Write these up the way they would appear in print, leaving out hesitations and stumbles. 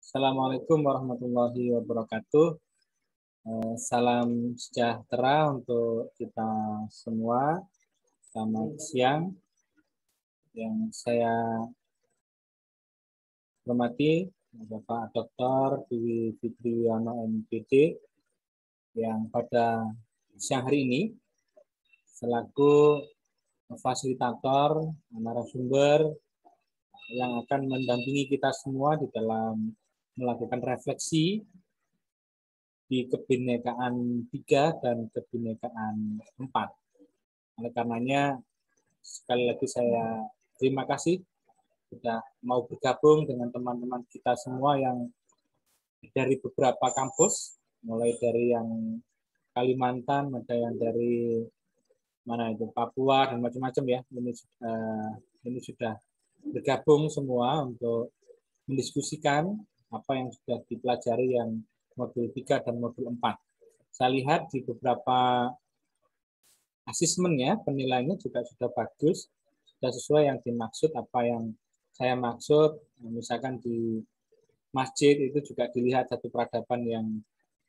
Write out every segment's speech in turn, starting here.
Assalamualaikum warahmatullahi wabarakatuh. Salam sejahtera untuk kita semua. Selamat siang. Yang saya hormati Bapak Dr. Dwi Fitriyono MPD yang pada siang hari ini selaku fasilitator narasumber yang akan mendampingi kita semua di dalam melakukan refleksi di kebinekaan 3 dan kebinekaan 4. Oleh karenanya, sekali lagi saya terima kasih sudah mau bergabung dengan teman-teman kita semua yang dari beberapa kampus, mulai dari yang Kalimantan, ada yang dari mana itu Papua dan macam-macam ya. Ini sudah bergabung semua untuk mendiskusikan apa yang sudah dipelajari yang modul 3 dan modul 4. Saya lihat di beberapa asesmennya, penilaiannya juga sudah bagus, sudah sesuai yang dimaksud, apa yang saya maksud. Misalkan di masjid itu juga dilihat satu peradaban yang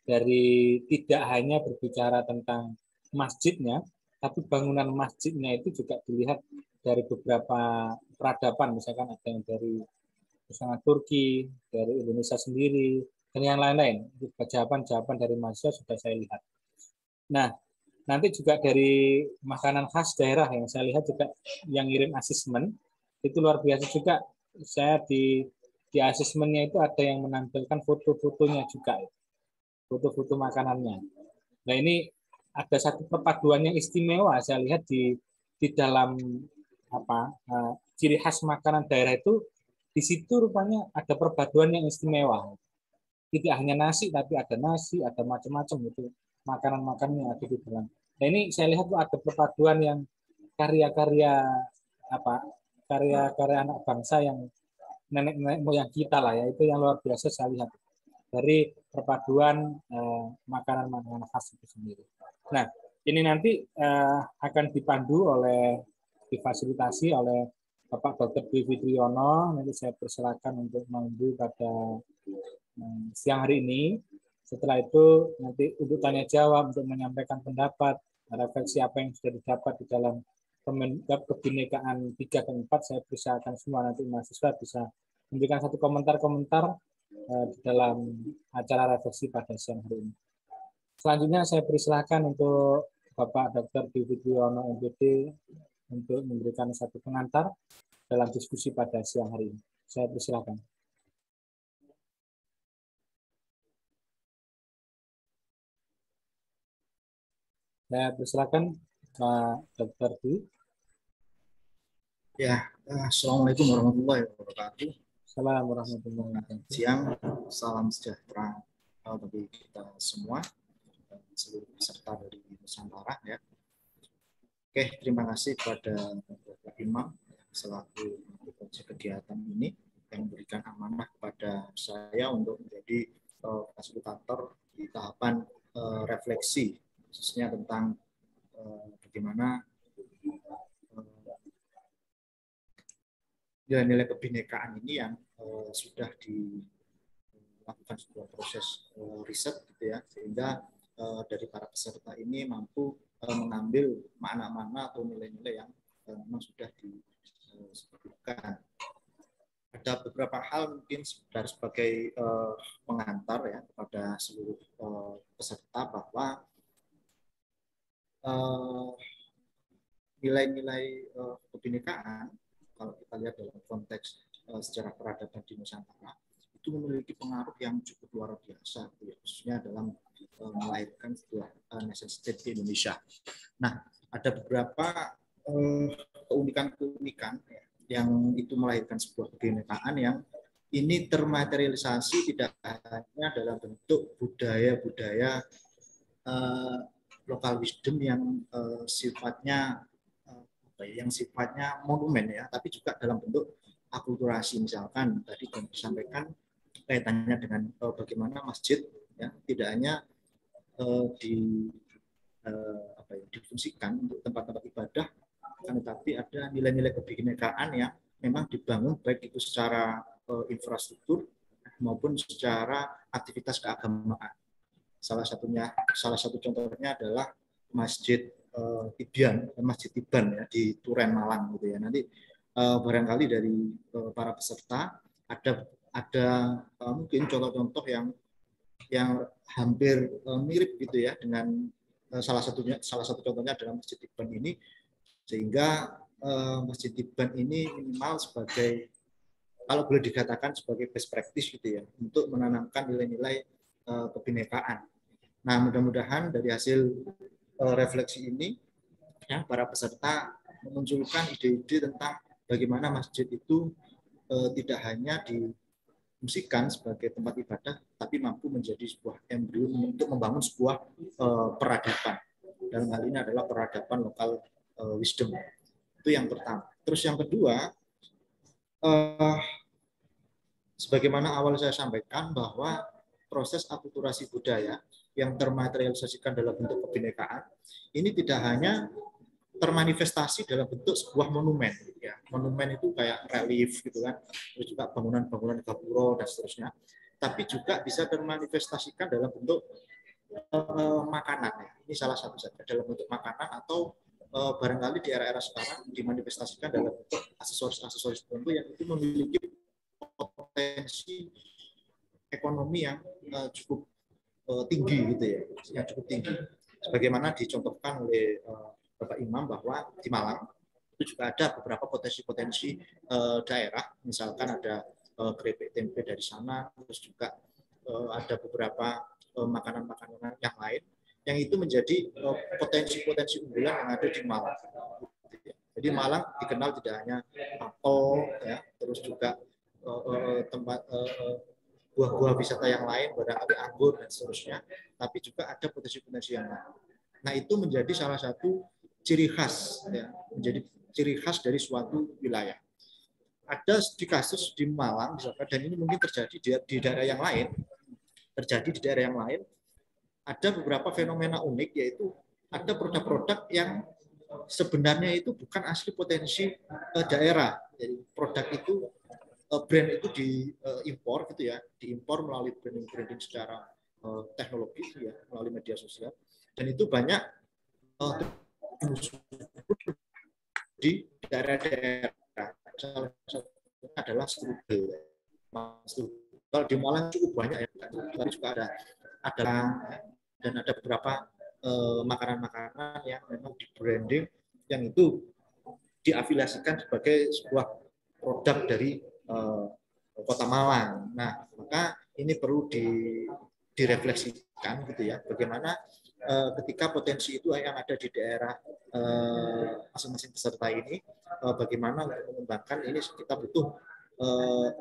dari tidak hanya berbicara tentang masjidnya, tapi bangunan masjidnya itu juga dilihat dari beberapa peradaban, misalkan ada yang dari misalnya Turki, dari Indonesia sendiri, dan yang lain-lain. Jawaban-jawaban dari mahasiswa sudah saya lihat. Nah, nanti juga dari makanan khas daerah yang saya lihat juga yang ngirim asesmen, itu luar biasa juga. Saya di asesmennya itu ada yang menampilkan foto-fotonya juga, foto-foto makanannya. Nah, ini ada satu perpaduan yang istimewa saya lihat di dalam ciri khas makanan daerah itu. Di situ rupanya ada perpaduan yang istimewa. Tidak hanya nasi, tapi ada nasi, ada macam-macam itu makanan-makanan yang ada di dalam. Nah, ini saya lihat tuh ada perpaduan yang karya-karya karya-karya anak bangsa yang nenek-nenek moyang kita lah ya, itu yang luar biasa saya lihat dari perpaduan makanan-makanan khas itu sendiri. Nah, ini nanti akan dipandu oleh difasilitasi oleh Bapak Dr. Dwi Fitriyono. Nanti saya persilakan untuk mengundang pada siang hari ini. Setelah itu nanti untuk tanya jawab, untuk menyampaikan pendapat, refleksi apa yang sudah didapat di dalam kebinekaan 3 dan 4, saya persilakan semua nanti mahasiswa bisa memberikan satu komentar-komentar di dalam acara refleksi pada siang hari ini. Selanjutnya saya persilakan untuk Bapak Dr. Dwi Fitriyono MPD untuk memberikan satu pengantar dalam diskusi pada siang hari ini. Saya persilakan. Saya persilakan Pak Dr. Dwi. Ya, Assalamualaikum warahmatullahi wabarakatuh. Assalamualaikum warahmatullahi wabarakatuh. Siang, salam sejahtera bagi kita semua, seluruh peserta dari Nusantara ya. Oke, terima kasih kepada Bapak Imam selaku kegiatan ini yang memberikan amanah kepada saya untuk menjadi fasilitator di tahapan refleksi, khususnya tentang bagaimana nilai-nilai kebinekaan ini yang sudah dilakukan sebuah proses riset gitu ya, sehingga dari para peserta ini mampu mengambil makna-makna atau nilai-nilai yang memang sudah disebutkan. Ada beberapa hal mungkin sebagai pengantar ya kepada seluruh peserta bahwa nilai-nilai kebinekaan kalau kita lihat dalam konteks sejarah peradaban di Nusantara itu memiliki pengaruh yang cukup luar biasa, ya, khususnya dalam melahirkan sebuah nation state di Indonesia. Nah, ada beberapa keunikan-keunikan ya, yang itu melahirkan sebuah kebinekaan yang ini termaterialisasi tidak hanya dalam bentuk budaya-budaya local wisdom yang sifatnya monumen ya, tapi juga dalam bentuk akulturasi. Misalkan tadi disampaikan kaitannya dengan bagaimana masjid ya tidak hanya difungsikan untuk tempat-tempat ibadah, tetapi ada nilai-nilai kebinekaan yang memang dibangun baik itu secara infrastruktur maupun secara aktivitas keagamaan. Salah satu contohnya adalah Masjid Masjid Tiban ya di Turen Malang gitu ya. Nanti barangkali dari para peserta ada mungkin contoh-contoh yang hampir mirip gitu ya dengan salah satu contohnya adalah Masjid Tiban ini, sehingga Masjid Tiban ini minimal sebagai, kalau boleh dikatakan sebagai best practice gitu ya, untuk menanamkan nilai-nilai kebinekaan. Nah, mudah-mudahan dari hasil refleksi ini ya, para peserta memunculkan ide-ide tentang bagaimana masjid itu tidak hanya difungsikan sebagai tempat ibadah, tapi mampu menjadi sebuah embrio untuk membangun sebuah peradaban. Dalam hal ini adalah peradaban lokal wisdom. Itu yang pertama. Terus yang kedua, sebagaimana awal saya sampaikan bahwa proses akulturasi budaya yang termaterialisasikan dalam bentuk kebinekaan ini tidak hanya termanifestasi dalam bentuk sebuah monumen. Ya, monumen itu kayak relief gitu kan, terus juga bangunan-bangunan gapura dan seterusnya. Tapi juga bisa termanifestasikan dalam bentuk makanan. Ya. Ini salah satu saja dalam bentuk makanan, atau barangkali di era-era sekarang dimanifestasikan dalam bentuk aksesoris-aksesoris tertentu yang itu memiliki potensi ekonomi yang cukup tinggi gitu ya, yang cukup tinggi. Sebagaimana dicontohkan oleh Bapak Imam bahwa di Malang itu juga ada beberapa potensi-potensi daerah, misalkan ada keripik tempe dari sana, terus juga ada beberapa makanan-makanan yang lain yang itu menjadi potensi-potensi unggulan yang ada di Malang. Jadi Malang dikenal tidak hanya apel, ya, terus juga tempat buah-buah wisata yang lain, barangkali anggur dan seterusnya, tapi juga ada potensi-potensi yang lain. Nah, itu menjadi salah satu ciri khas, ya, menjadi ciri khas dari suatu wilayah. Ada di kasus di Malang, misalkan, dan ini mungkin terjadi di daerah yang lain, ada beberapa fenomena unik, yaitu ada produk-produk yang sebenarnya itu bukan asli potensi daerah. Jadi produk itu, brand itu diimpor gitu ya, diimpor melalui branding secara teknologi ya, melalui media sosial, dan itu banyak di daerah-daerah. Salah satunya adalah strudel. Kalau di Malang cukup banyak ya, tapi juga ada dan ada beberapa makanan-makanan yang memang di branding yang itu diafiliasikan sebagai sebuah produk dari Kota Malang. Nah, maka ini perlu direfleksikan gitu ya, bagaimana ketika potensi itu yang ada di daerah masing-masing peserta ini, bagaimana untuk mengembangkan ini kita butuh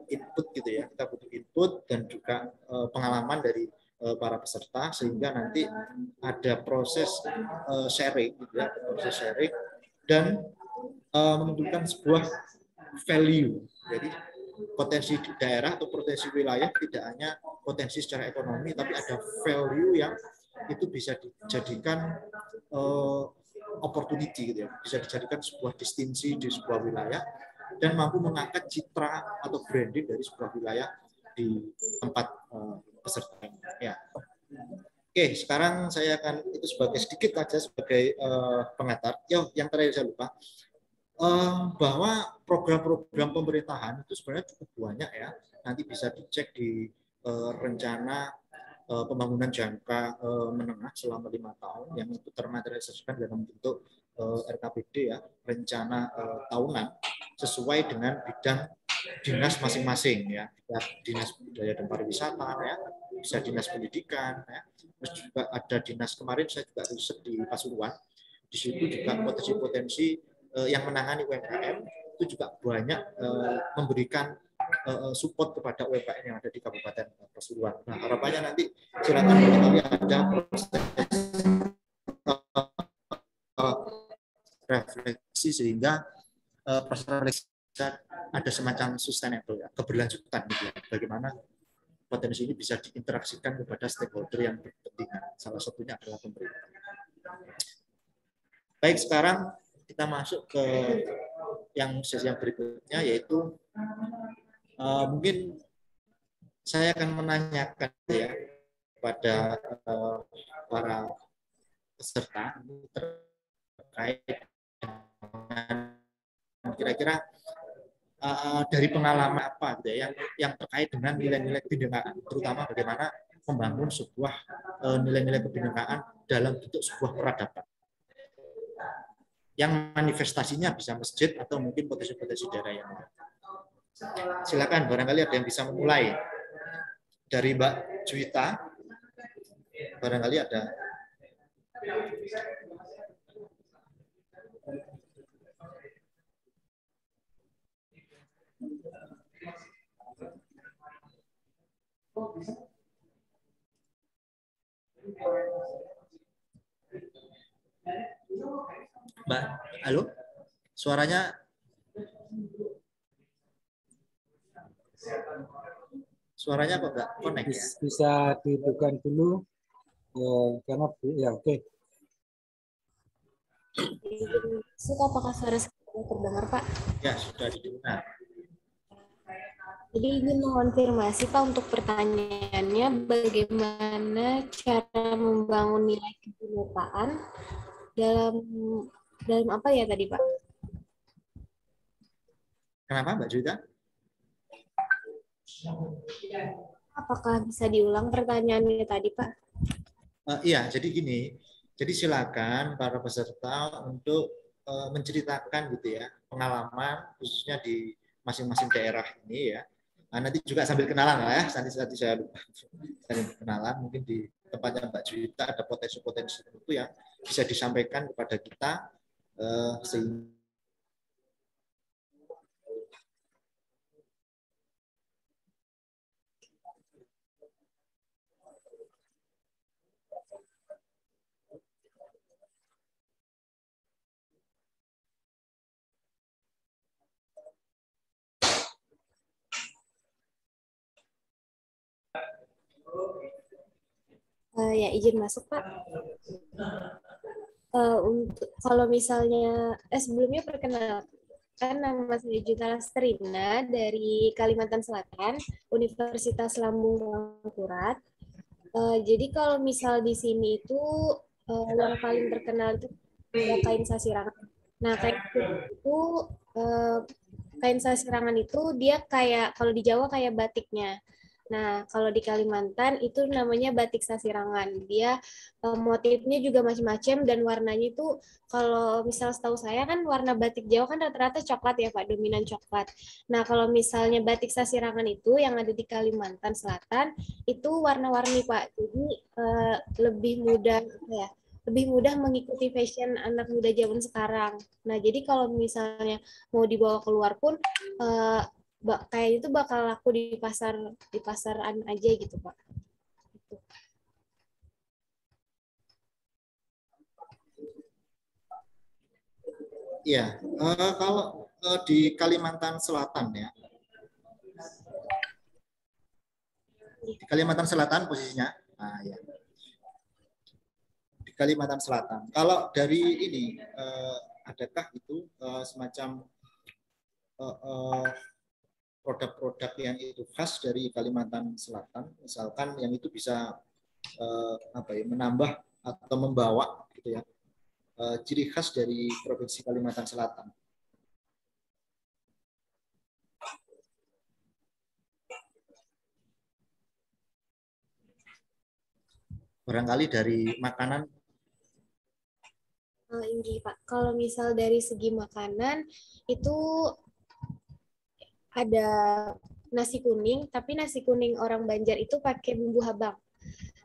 input gitu ya, kita butuh input dan juga pengalaman dari para peserta, sehingga nanti ada proses sharing gitu ya, proses sharing dan menentukan sebuah value. Jadi potensi daerah atau potensi wilayah tidak hanya potensi secara ekonomi, tapi ada value yang itu bisa dijadikan opportunity gitu ya, bisa dijadikan sebuah distinksi di sebuah wilayah dan mampu mengangkat citra atau branding dari sebuah wilayah di tempat peserta. Ya. Oke, sekarang saya akan itu sebagai sedikit saja sebagai pengantar. Yang terakhir saya lupa, bahwa program-program pemerintahan itu sebenarnya cukup banyak ya. Nanti bisa dicek di rencana pembangunan jangka menengah selama 5 tahun yang itu termaterialisasikan dalam bentuk RKPD ya, rencana tahunan sesuai dengan bidang dinas masing-masing ya, dinas budaya dan pariwisata ya, bisa dinas pendidikan ya, terus juga ada dinas, kemarin saya juga riset di Pasuruan, di situ juga potensi-potensi yang menangani UMKM itu juga banyak memberikan support kepada UMKM yang ada di Kabupaten Pasuruan. Nah, harapannya nanti silakan barangkali ada proses refleksi sehingga proses refleksi ada semacam sustainable ya, keberlanjutan gitu ya. Bagaimana potensi ini bisa diinteraksikan kepada stakeholder yang berkepentingan. Salah satunya adalah pemerintah. Baik, sekarang kita masuk ke yang sesi yang berikutnya, yaitu mungkin saya akan menanyakan ya kepada para peserta terkait dengan kira-kira dari pengalaman apa gitu ya, yang terkait dengan nilai-nilai kebinekaan, terutama bagaimana membangun sebuah nilai-nilai kebinekaan dalam bentuk sebuah peradaban yang manifestasinya bisa masjid atau mungkin potensi-potensi daerah yang lain. Silakan, barangkali ada yang bisa memulai dari Mbak Juwita, barangkali ada. Mbak, halo? Suaranya kok nggak connect ya? Bisa dihidupkan dulu, karena ya oke. Apakah suara saya terdengar, Pak? Ya, sudah didengar. Jadi ingin mengonfirmasi, Pak, untuk pertanyaannya, bagaimana cara membangun nilai kebinekaan dalam apa ya tadi, Pak? Kenapa, Mbak Juwita? Apakah bisa diulang pertanyaannya tadi, Pak? Iya, jadi gini. Jadi silakan para peserta untuk menceritakan gitu ya pengalaman khususnya di masing-masing daerah ini ya. Nah, nanti juga sambil kenalan lah ya. Nanti saya lupa sambil kenalan mungkin di tempatnya Mbak Juwita ada potensi-potensi tertentu yang bisa disampaikan kepada kita sehingga Ya, izin masuk, Pak. Untuk kalau misalnya sebelumnya perkenalkan, nama saya Juta Lastrina dari Kalimantan Selatan, Universitas Lambung Mangkurat. Jadi kalau misal di sini itu yang paling terkenal itu kain sasirangan. Nah, kain sasirangan itu dia kayak kalau di Jawa kayak batiknya. Nah, kalau di Kalimantan itu namanya batik sasirangan. Dia motifnya juga macam-macam dan warnanya itu kalau misal setahu saya kan warna batik Jawa kan rata-rata coklat ya Pak, dominan coklat. Nah, kalau misalnya batik sasirangan itu yang ada di Kalimantan Selatan itu warna-warni Pak. Jadi lebih mudah ya, lebih mudah mengikuti fashion anak muda zaman sekarang. Nah, jadi kalau misalnya mau dibawa keluar pun kayak itu bakal laku di pasaran aja gitu Pak. ya kalau di Kalimantan Selatan ya, di Kalimantan Selatan posisinya, nah, ya. Di Kalimantan Selatan. Kalau dari ini adakah itu semacam produk-produk yang itu khas dari Kalimantan Selatan, misalkan yang itu bisa menambah atau membawa gitu ya ciri khas dari provinsi Kalimantan Selatan. Barangkali dari makanan. Ini Pak, kalau misal dari segi makanan itu ada nasi kuning, tapi nasi kuning orang Banjar itu pakai bumbu habang.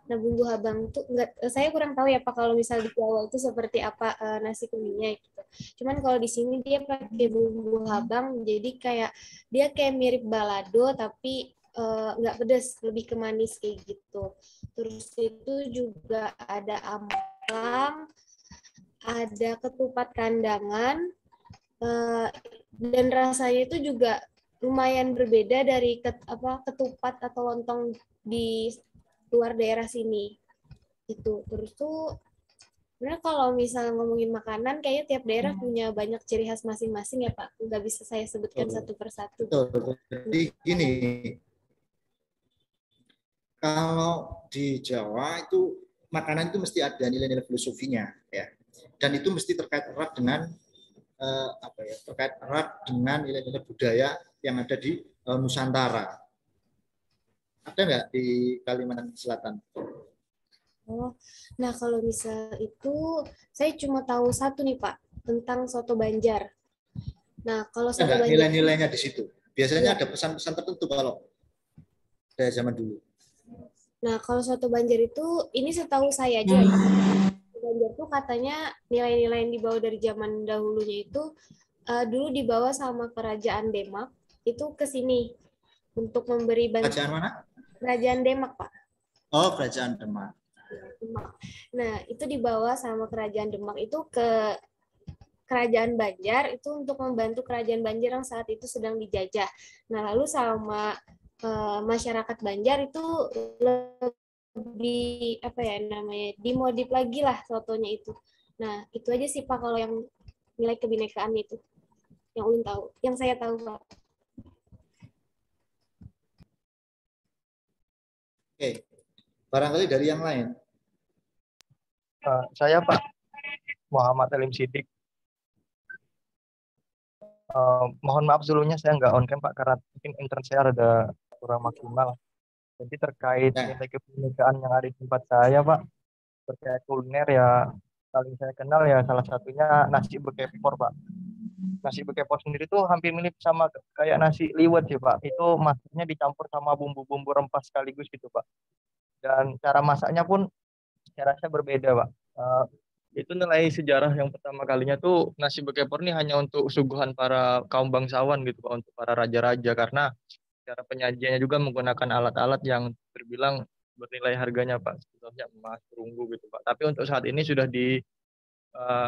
Nah, bumbu habang tuh enggak, saya kurang tahu ya Pak kalau misal di Jawa itu seperti apa nasi kuningnya gitu. Cuman kalau di sini dia pakai bumbu habang, jadi kayak dia kayak mirip balado tapi nggak pedas, lebih ke manis kayak gitu. Terus itu juga ada amplang, ada ketupat kandangan, dan rasanya itu juga lumayan berbeda dari ketupat atau lontong di luar daerah sini itu. Terus tuh sebenarnya kalau misalnya ngomongin makanan kayaknya tiap daerah punya banyak ciri khas masing-masing ya Pak, nggak bisa saya sebutkan satu persatu. Betul. Jadi gini, kalau di Jawa itu makanan itu mesti ada nilai-nilai filosofinya ya. Dan itu mesti terkait erat dengan terkait erat dengan nilai-nilai budaya yang ada di Nusantara. Ada nggak di Kalimantan Selatan? Oh, nah kalau misal itu saya cuma tahu satu nih Pak tentang soto Banjar. Nah kalau soto Enggak, Banjar, nilai-nilainya di situ. Biasanya ya. ada pesan-pesan tertentu kalau dari zaman dulu. Nah kalau soto Banjar itu ini setahu saya aja. Banjar tuh katanya nilai-nilai yang dibawa dari zaman dahulunya itu dulu dibawa sama kerajaan Demak itu ke sini untuk memberi Kerajaan bantuan. mana? Kerajaan Demak Pak. Oh, Kerajaan Demak. Demak. Nah itu dibawa sama kerajaan Demak itu ke Kerajaan Banjar itu untuk membantu Kerajaan Banjar yang saat itu sedang dijajah. Nah, lalu sama masyarakat Banjar itu lebih apa ya namanya dimodif lagi lah sotonya itu. Nah, itu aja sih Pak kalau yang nilai kebinekaan itu yang Ulun tahu, yang saya tahu Pak. Oke, barangkali dari yang lain. Saya Pak Muhammad Alim Sidik. Mohon maaf sebelumnya saya nggak on cam Pak karena mungkin internet saya ada kurang maksimal. Jadi terkait nilai kebinekaan yang ada di tempat saya Pak, terkait kuliner ya paling saya kenal ya salah satunya nasi bekepor Pak. Nasi bekepor sendiri tuh hampir mirip sama kayak nasi liwet sih Pak. Itu masaknya dicampur sama bumbu-bumbu rempah sekaligus gitu Pak. Dan cara masaknya pun saya rasa berbeda Pak. Itu nilai sejarah yang pertama kalinya tuh nasi bekepor ini hanya untuk suguhan para kaum bangsawan gitu Pak, untuk para raja-raja karena cara penyajiannya juga menggunakan alat-alat yang terbilang bernilai harganya Pak, contohnya emas, perunggu gitu Pak. Tapi untuk saat ini sudah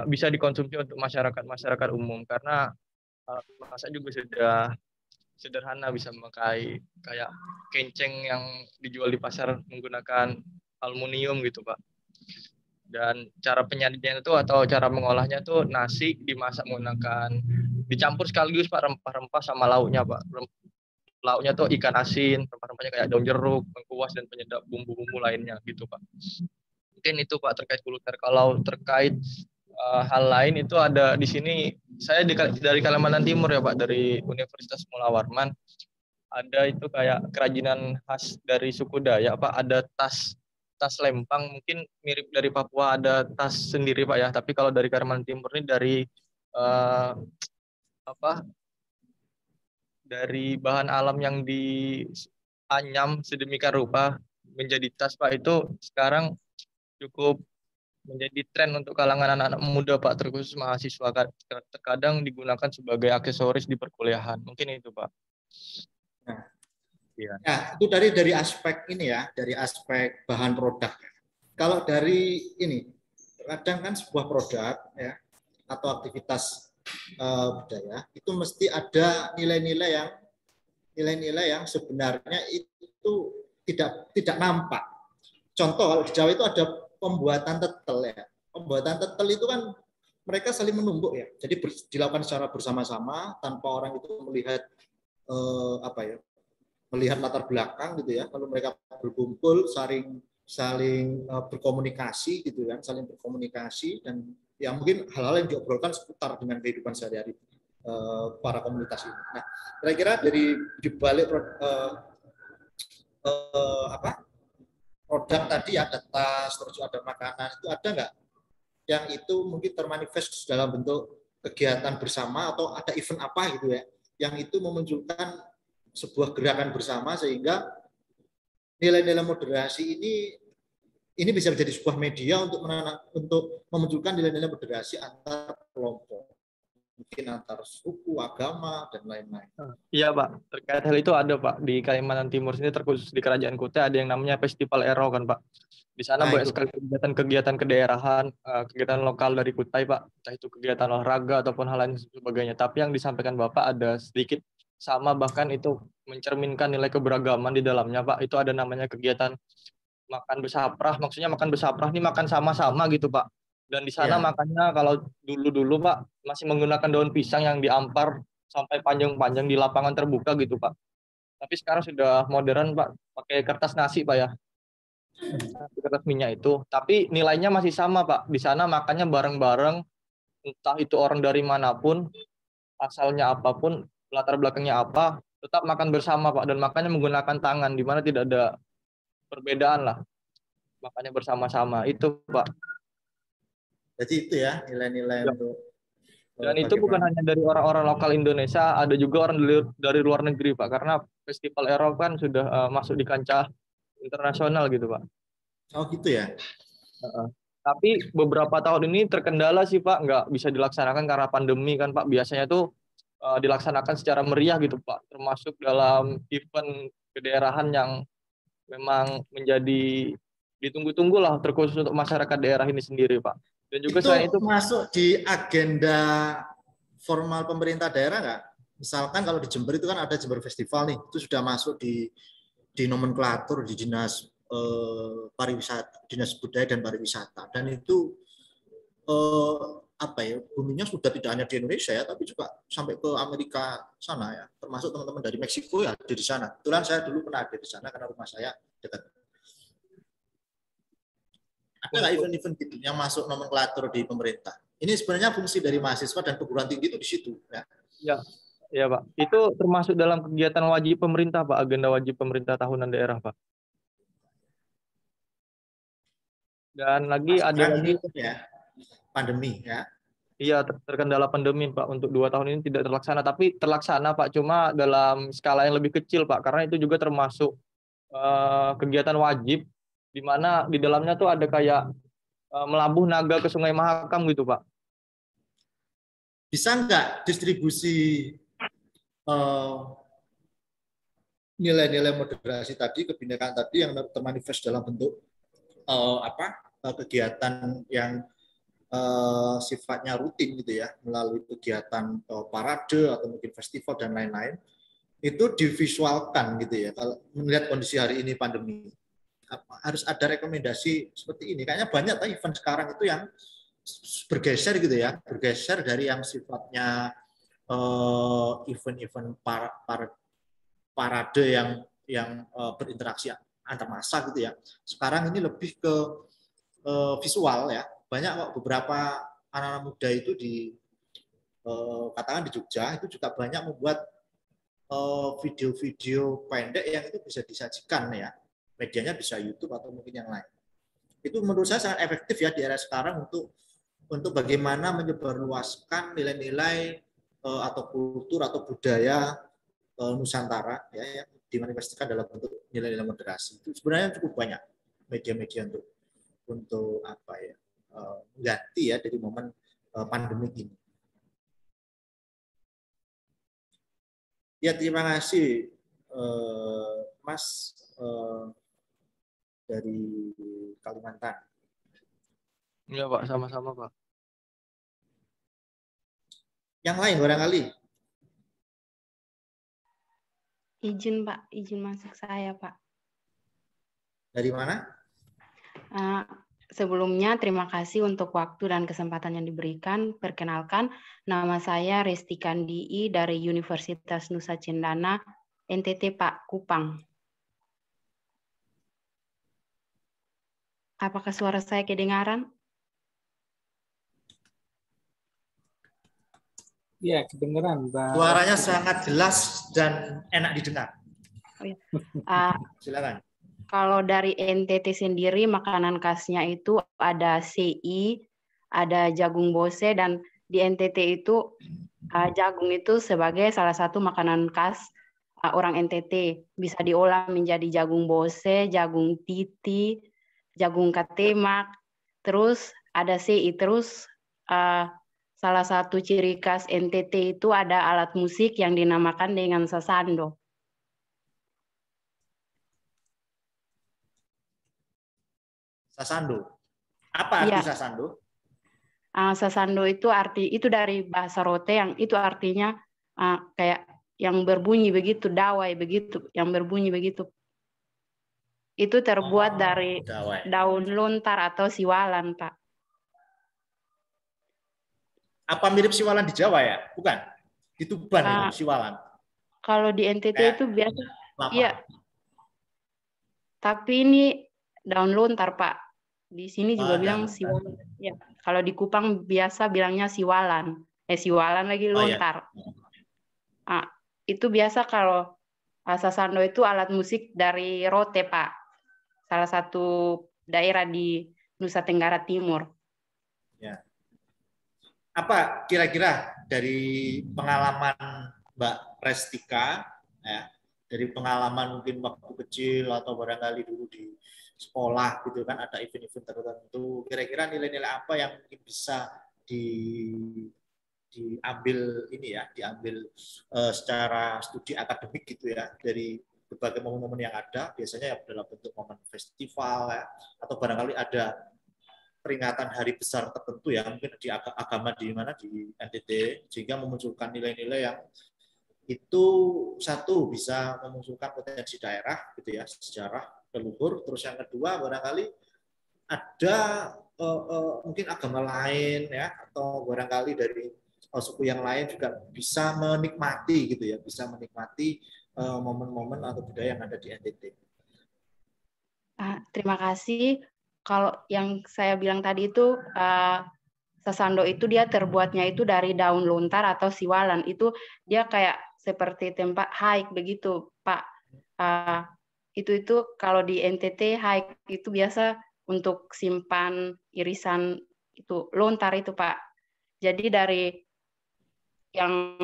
bisa dikonsumsi untuk masyarakat umum karena alat masak juga sudah sederhana, bisa memakai kayak kenceng yang dijual di pasar menggunakan aluminium gitu Pak. Dan cara penyajiannya itu atau cara mengolahnya tuh nasi dimasak menggunakan dicampur sekaligus Pak rempah-rempah sama lauknya Pak. Lauknya tuh ikan asin, rempah-rempahnya kayak daun jeruk, lengkuas dan penyedap bumbu-bumbu lainnya gitu Pak. Mungkin itu Pak terkait kuliner. Kalau terkait hal lain itu ada di sini saya dari Kalimantan Timur ya Pak, dari Universitas Mula Warman. Ada itu kayak kerajinan khas dari suku Dayak Pak, ada tas lempang, mungkin mirip dari Papua ada tas sendiri Pak ya, tapi kalau dari Kalimantan Timur ini dari bahan alam yang dianyam sedemikian rupa menjadi tas Pak, itu sekarang cukup menjadi tren untuk kalangan anak-anak muda Pak, terkhusus mahasiswa, terkadang digunakan sebagai aksesoris di perkuliahan. Mungkin itu Pak. Nah, ya. Nah, itu dari aspek ini ya, dari aspek bahan produk. Kalau dari ini, kadang kan sebuah produk ya atau aktivitas budaya itu mesti ada nilai-nilai yang sebenarnya itu tidak nampak. Contoh kalau di Jawa itu ada pembuatan tetel ya. Pembuatan tetel itu kan mereka saling menumbuk ya. Jadi dilakukan secara bersama-sama tanpa orang itu melihat melihat latar belakang gitu ya. Lalu mereka berkumpul saling berkomunikasi gitu kan, saling berkomunikasi dan ya mungkin hal-hal yang diobrolkan seputar dengan kehidupan sehari-hari para komunitas ini. Nah, kira-kira dari dibalik produk tadi ada tas, terus ada makanan, itu ada nggak yang itu mungkin termanifest dalam bentuk kegiatan bersama atau ada event apa gitu ya, yang itu memunculkan sebuah gerakan bersama sehingga nilai-nilai moderasi ini bisa menjadi sebuah media untuk memunculkan nilai-nilai moderasi antar kelompok, mungkin antar suku, agama, dan lain-lain. Iya Pak, terkait hal itu ada Pak. Di Kalimantan Timur sini terkhusus di Kerajaan Kutai ada yang namanya Festival Ero kan Pak. Di sana banyak sekali kegiatan-kegiatan kedaerahan, kegiatan lokal dari Kutai Pak. Entah itu kegiatan olahraga ataupun hal lain sebagainya. Tapi yang disampaikan Bapak ada sedikit sama, bahkan itu mencerminkan nilai keberagaman di dalamnya Pak. Itu ada namanya kegiatan makan besaprah. Maksudnya makan besaprah ini makan sama-sama gitu Pak. Dan di sana makannya kalau dulu Pak masih menggunakan daun pisang yang diampar sampai panjang-panjang di lapangan terbuka gitu Pak. Tapi sekarang sudah modern Pak, pakai kertas nasi Pak ya, kertas minyak itu. Tapi nilainya masih sama Pak. Di sana makannya bareng-bareng, entah itu orang dari manapun, asalnya apapun, latar belakangnya apa, tetap makan bersama Pak, dan makannya menggunakan tangan, di mana tidak ada perbedaan lah, makannya bersama-sama itu Pak. Jadi itu ya nilai-nilai Ya. untuk Dan itu bukan bagaimana. hanya dari orang-orang lokal Indonesia, ada juga orang dari luar negeri Pak, karena festival Eropa kan sudah masuk di kancah internasional gitu Pak. Oh gitu ya. Tapi beberapa tahun ini terkendala sih Pak, nggak bisa dilaksanakan karena pandemi kan Pak. Biasanya tuh dilaksanakan secara meriah gitu Pak, termasuk dalam event kedaerahan yang memang menjadi ditunggu-tunggu lah, terkhusus untuk masyarakat daerah ini sendiri Pak. Dan juga Itu selain itu masuk di agenda formal pemerintah daerah nggak? Misalkan kalau di Jember itu kan ada Jember Festival nih, itu sudah masuk di nomenklatur di dinas pariwisata, dinas budaya dan pariwisata, dan itu apa ya, buminya sudah tidak hanya di Indonesia ya, tapi juga sampai ke Amerika sana ya, termasuk teman-teman dari Meksiko ya ada di sana. Kebetulan saya dulu pernah ada di sana karena rumah saya dekat. Ada nggak event-event gitu yang masuk nomenklatur di pemerintah? Ini sebenarnya fungsi dari mahasiswa dan perguruan tinggi itu di situ ya. ya, ya Pak, itu termasuk dalam kegiatan wajib pemerintah Pak, agenda wajib pemerintah tahunan daerah Pak. Dan lagi ada lagi ya, pandemi ya. Iya, terkendala pandemi Pak, untuk 2 tahun ini tidak terlaksana, tapi terlaksana Pak, cuma dalam skala yang lebih kecil Pak, karena itu juga termasuk kegiatan wajib, di mana di dalamnya tuh ada kayak melabuh naga ke Sungai Mahakam gitu Pak. Bisa nggak distribusi nilai-nilai moderasi tadi, kebinekaan tadi yang termanifest dalam bentuk kegiatan yang sifatnya rutin gitu ya, melalui kegiatan parade atau mungkin festival dan lain-lain, itu divisualkan gitu ya. Kalau melihat kondisi hari ini pandemi, harus ada rekomendasi seperti ini. Kayaknya banyak event sekarang itu yang bergeser gitu ya, bergeser dari yang sifatnya event-event parade yang berinteraksi antar massa gitu ya. Sekarang ini lebih ke visual ya. Banyak kok beberapa anak-anak muda itu katakan di Jogja itu juga banyak membuat video-video pendek yang itu bisa disajikan ya. Medianya bisa YouTube atau mungkin yang lain. Itu menurut saya sangat efektif ya di era sekarang untuk bagaimana menyebarluaskan nilai-nilai atau kultur atau budaya Nusantara ya, yang dimanifestasikan dalam bentuk nilai-nilai moderasi. Itu sebenarnya cukup banyak media-media untuk apa ya, ganti ya dari momen pandemi ini. Ya terima kasih Mas dari Kalimantan. Iya Pak, sama-sama Pak. Yang lain barangkali. Izin Pak, izin masuk saya Pak. Dari mana? Sebelumnya terima kasih untuk waktu dan kesempatan yang diberikan. Perkenalkan, nama saya Resti Kandii dari Universitas Nusa Cendana, NTT Pak, Kupang. Apakah suara saya kedengaran? Iya, kedengeran, Mbak. Suaranya sangat jelas dan enak didengar. Oh, ya. Silakan. Kalau dari NTT sendiri, makanan khasnya itu ada CI, ada jagung bose, dan di NTT itu jagung itu sebagai salah satu makanan khas orang NTT. Bisa diolah menjadi jagung bose, jagung titi, jagung katemak, terus ada CI, terus salah satu ciri khas NTT itu ada alat musik yang dinamakan dengan sasando. Sasando. Apa arti sasando? Sasando itu itu dari bahasa rote yang itu artinya kayak yang berbunyi begitu, dawai begitu, yang berbunyi begitu. Itu terbuat dari daun lontar atau siwalan, Pak. Apa mirip siwalan di Jawa ya? Bukan. Di Tuban itu siwalan. Kalau di NTT itu Kelapa. Iya. Tapi ini daun lontar, Pak. Di sini juga bilang daun lontar. siwalan. Ya, kalau di Kupang biasa bilangnya siwalan. Siwalan lagi Oh, iya. lontar. Itu biasa kalau sasando itu alat musik dari Rote, Pak. Salah satu daerah di Nusa Tenggara Timur. Ya. Apa kira-kira dari pengalaman Mbak Restika, ya, dari pengalaman mungkin waktu kecil atau barangkali dulu di sekolah gitu kan ada event-event tertentu, kira-kira nilai-nilai apa yang mungkin bisa diambil ini ya, diambil secara studi akademik gitu ya dari berbagai momen-momen yang ada, biasanya ya dalam bentuk momen festival ya, atau barangkali ada peringatan hari besar tertentu ya, mungkin di agama di mana di NTT, sehingga memunculkan nilai-nilai yang itu satu bisa memunculkan potensi daerah gitu ya, sejarah leluhur. Terus yang kedua barangkali ada mungkin agama lain ya, atau barangkali dari suku yang lain juga bisa menikmati gitu ya, bisa menikmati momen-momen atau budaya yang ada di NTT. Terima kasih. Kalau yang saya bilang tadi itu sasando itu dia terbuatnya itu dari daun lontar atau siwalan. Itu dia kayak seperti tempat hike begitu, Pak. Itu kalau di NTT hike itu biasa untuk simpan irisan itu lontar itu, Pak. Jadi dari yang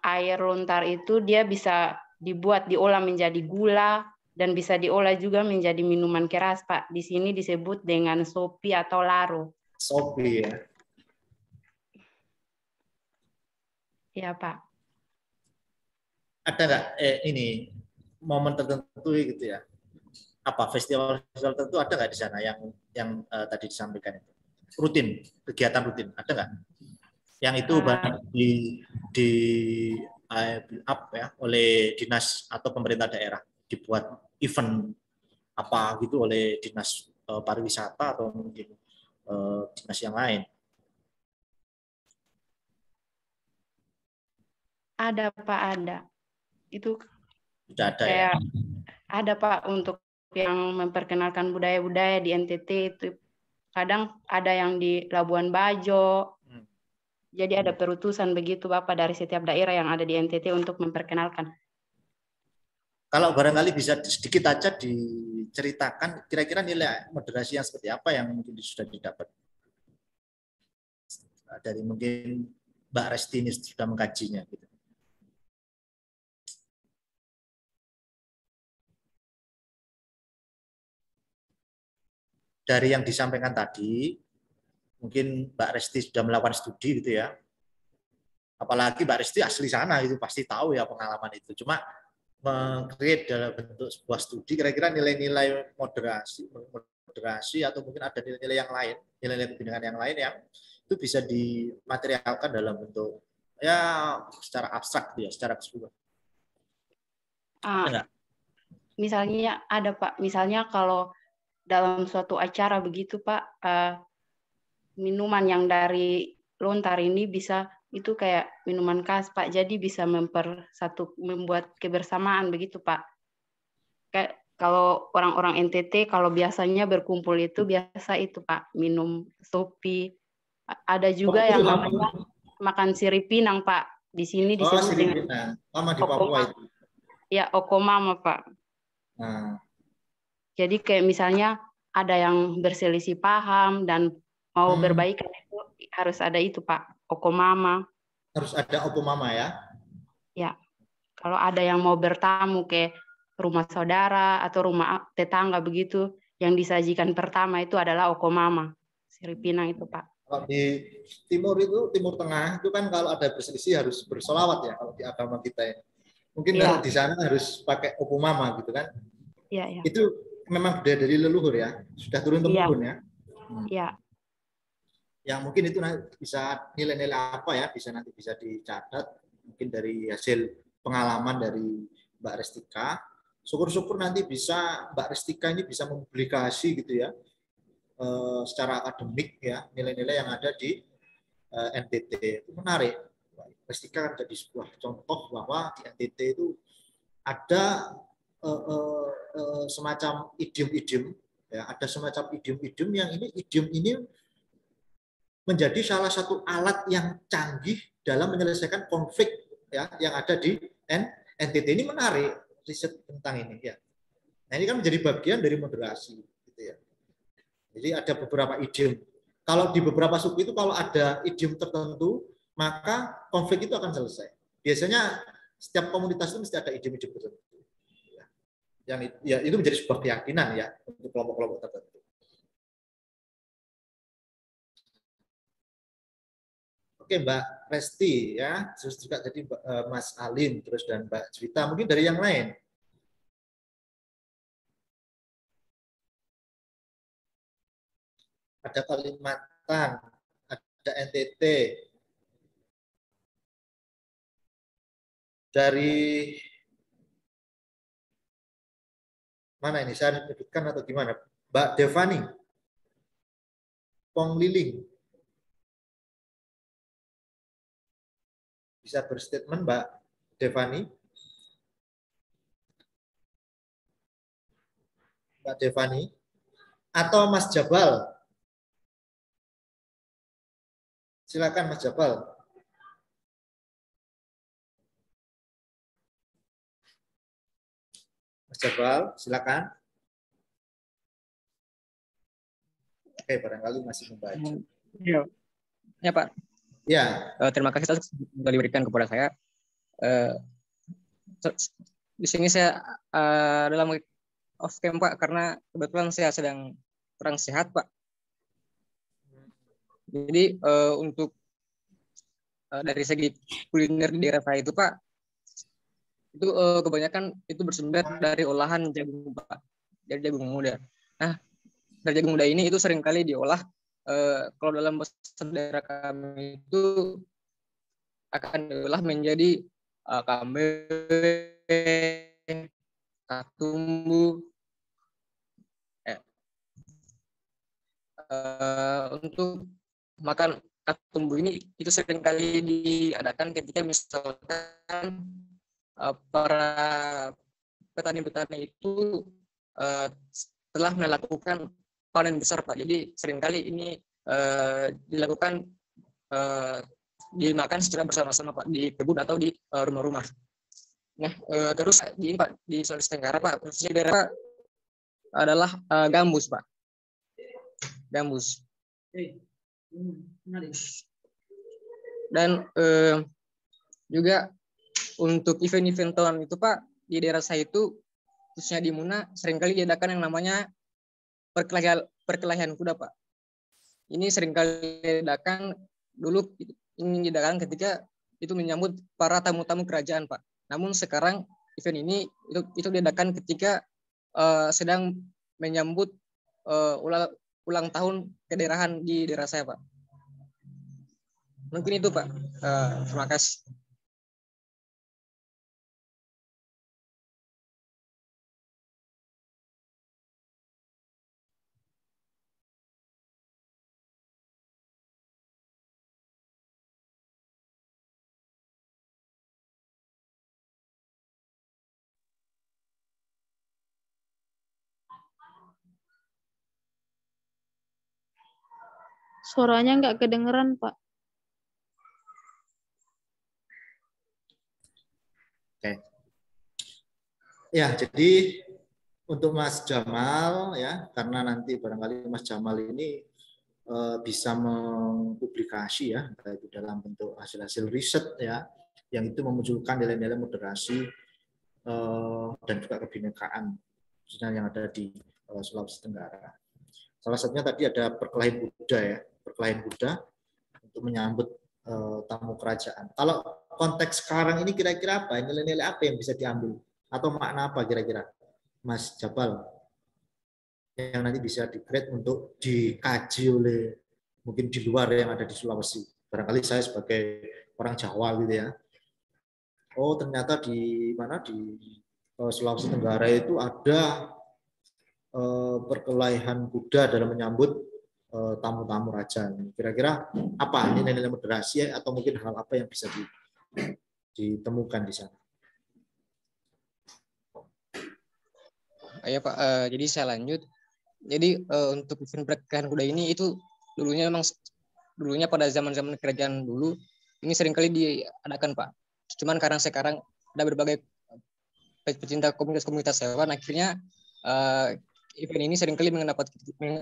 air lontar itu dia bisa dibuat diolah menjadi gula dan bisa diolah juga menjadi minuman keras, Pak. Di sini disebut dengan sopi atau laro. Sopi ya. Ya, Pak. Ada nggak ini momen tertentu gitu ya? Apa festival tertentu ada nggak di sana yang tadi disampaikan itu? Rutin, kegiatan rutin, ada nggak? Yang itu di up ya oleh dinas atau pemerintah daerah, dibuat event apa gitu oleh dinas pariwisata atau mungkin dinas yang lain. Ada, Pak, ada. Itu Sudah ada kayak ya. ada, Pak, untuk yang memperkenalkan budaya-budaya di NTT itu kadang ada yang di Labuan Bajo. Jadi ada perutusan begitu Bapak dari setiap daerah yang ada di NTT untuk memperkenalkan. Kalau barangkali bisa sedikit aja diceritakan kira-kira nilai moderasi yang seperti apa yang mungkin sudah didapat dari mungkin Mbak Resti ini sudah mengkajinya gitu. Dari yang disampaikan tadi, mungkin Mbak Resti sudah melakukan studi gitu ya. Apalagi Mbak Resti asli sana itu pasti tahu ya pengalaman itu. Cuma meng-create dalam bentuk sebuah studi kira-kira nilai-nilai moderasi atau mungkin ada nilai-nilai yang lain, nilai-nilai kebinekaan yang lain yang itu bisa dimaterialkan dalam bentuk ya secara abstrak ya, secara keseluruhan. Misalnya ada Pak, misalnya kalau dalam suatu acara begitu Pak, minuman yang dari lontar ini bisa itu kayak minuman khas Pak, jadi bisa membuat kebersamaan begitu Pak. Kayak kalau orang-orang NTT kalau biasanya berkumpul itu biasa itu Pak, minum sopi. Ada juga yang namanya makan sirip pinang Pak. Di sini disebut dengan lama di Papua itu. Ya, okomama Pak. Nah. Jadi kayak misalnya ada yang berselisih paham dan mau berbaikan itu harus ada itu Pak, okomama. Harus ada okomama ya? Ya, kalau ada yang mau bertamu ke rumah saudara atau rumah tetangga begitu, yang disajikan pertama itu adalah okomama, sirip pinang itu Pak. Kalau di timur itu, timur tengah itu kan kalau ada berselisih harus bersolawat ya kalau di agama kita ya. Mungkin kalau di sana harus pakai okomama gitu kan? Iya. Itu memang dari leluhur ya, sudah turun temurun ya. Iya. Yang mungkin itu nanti bisa nilai-nilai apa ya, nanti bisa dicatat mungkin dari hasil pengalaman dari Mbak Restika. Syukur-syukur nanti bisa Mbak Restika ini bisa mempublikasi gitu ya, secara akademik ya nilai-nilai yang ada di NTT. Itu menarik. Restika kan jadi sebuah contoh bahwa di NTT itu ada semacam idiom-idiom, ya, ada semacam idiom-idiom yang idiom ini menjadi salah satu alat yang canggih dalam menyelesaikan konflik, ya, yang ada di NTT. Ini menarik riset tentang ini, ya. Nah, ini kan menjadi bagian dari moderasi, gitu ya. Jadi ada beberapa idiom. Kalau di beberapa suku itu kalau ada idiom tertentu, maka konflik itu akan selesai. Biasanya setiap komunitas itu mesti ada idiom-idiom tertentu. Yang ya, itu menjadi sebuah keyakinan, ya, untuk kelompok-kelompok tertentu. Oke, Mbak Resti, ya, terus juga tadi Mas Alim, terus dan Mbak Juwita, mungkin dari yang lain. Ada Kalimantan, ada NTT, dari mana ini? Saya menyebutkan atau gimana? Mbak Devani, Pong Liling, bisa berstatement Mbak Devani? Mbak Devani, atau Mas Jabal? Silakan Mas Jabal. Mas Jabal, silakan. Oke, barangkali masih membaca. Ya, ya Pak. Ya. Terima kasih atas yang diberikan kepada saya. Di sini saya dalam off cam Pak, karena kebetulan saya sedang kurang sehat Pak. Jadi untuk dari segi kuliner di daerah saya itu Pak, itu kebanyakan itu bersumber dari olahan jagung Pak, dari jagung muda. Nah, dari jagung muda ini itu seringkali diolah kalau dalam bahasa daerah kami itu akan diolah menjadi kambe, katumbu. Untuk makan katumbu ini itu seringkali diadakan ketika misalkan para petani-petani itu telah melakukan panen besar Pak. Jadi seringkali ini dilakukan dimakan secara bersama-sama Pak di kebun atau di rumah-rumah. Nah, terus di Pak di Sulawesi Tenggara Pak, khususnya daerah adalah gambus Pak. Gambus. Dan juga untuk event-event tahun itu Pak, di daerah saya itu khususnya di Muna seringkali diadakan yang namanya perkelahian kuda Pak. Ini seringkali diadakan dulu, ini diadakan ketika itu menyambut para tamu-tamu kerajaan Pak. Namun sekarang event ini itu diadakan ketika sedang menyambut ulang tahun kedaerahan di daerah saya Pak. Mungkin itu Pak. Terima kasih. Suaranya nggak kedengeran, Pak. Oke. Ya, jadi untuk Mas Jamal, ya, karena nanti barangkali Mas Jamal ini bisa mempublikasi, ya, baik dalam bentuk hasil-hasil riset, ya, yang itu memunculkan nilai-nilai moderasi dan juga kebinekaan khususnya yang ada di Sulawesi Tenggara. Salah satunya tadi ada perkelahian Buddha, ya, perkelahian Buddha untuk menyambut tamu kerajaan. Kalau konteks sekarang ini kira-kira apa? Nilai-nilai apa yang bisa diambil? Atau makna apa kira-kira, Mas Jabal, yang nanti bisa di-grade untuk dikaji oleh mungkin di luar yang ada di Sulawesi? Barangkali saya sebagai orang Jawa gitu, ya. Oh, ternyata di mana di Sulawesi Tenggara itu ada perkelahian kuda dalam menyambut tamu-tamu raja. Kira-kira apa nilai-nilai moderasi atau mungkin hal apa yang bisa ditemukan di sana? Ya Pak, jadi saya lanjut. Jadi untuk event pernikahan kuda ini itu dulunya pada zaman-zaman kerajaan dulu ini seringkali diadakan Pak. Cuman karena sekarang ada berbagai pecinta komunitas hewan, akhirnya event ini seringkali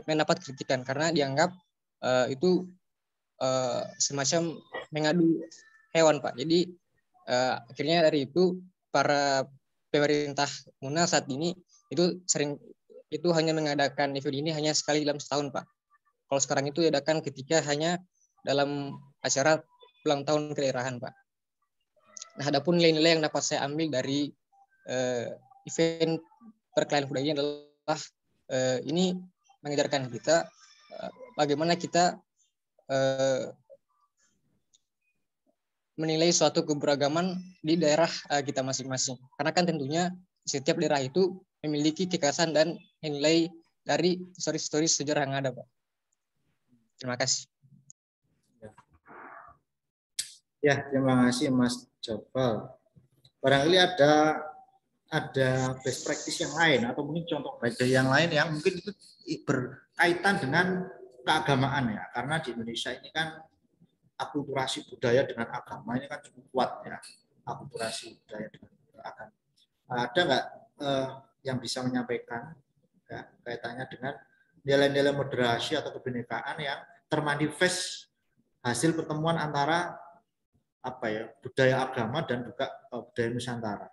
mendapat kritikan karena dianggap itu semacam mengadu hewan Pak. Jadi akhirnya dari itu para pemerintah Muna saat ini itu hanya mengadakan event ini hanya sekali dalam setahun Pak. Kalau sekarang itu diadakan ketika hanya dalam acara ulang tahun kedaerahan Pak. Nah, adapun nilai-nilai yang dapat saya ambil dari event perkelahian kuda ini adalah ini mengajarkan kita bagaimana kita menilai suatu keberagaman di daerah kita masing-masing. Karena kan tentunya setiap daerah itu memiliki kekhasan dan nilai dari histori sejarah yang ada, Pak. Terima kasih. Ya, terima kasih Mas Jabal. Barangkali ada best practice yang lain atau mungkin contoh baik yang lain yang mungkin itu berkaitan dengan keagamaan ya. Karena di Indonesia ini kan akulturasi budaya dengan agama ini kan cukup kuat ya. Akulturasi budaya dengan agama. Ada nggak yang bisa menyampaikan ya, kaitannya dengan nilai-nilai moderasi atau kebinekaan yang termanifest hasil pertemuan antara budaya agama dan juga budaya Nusantara.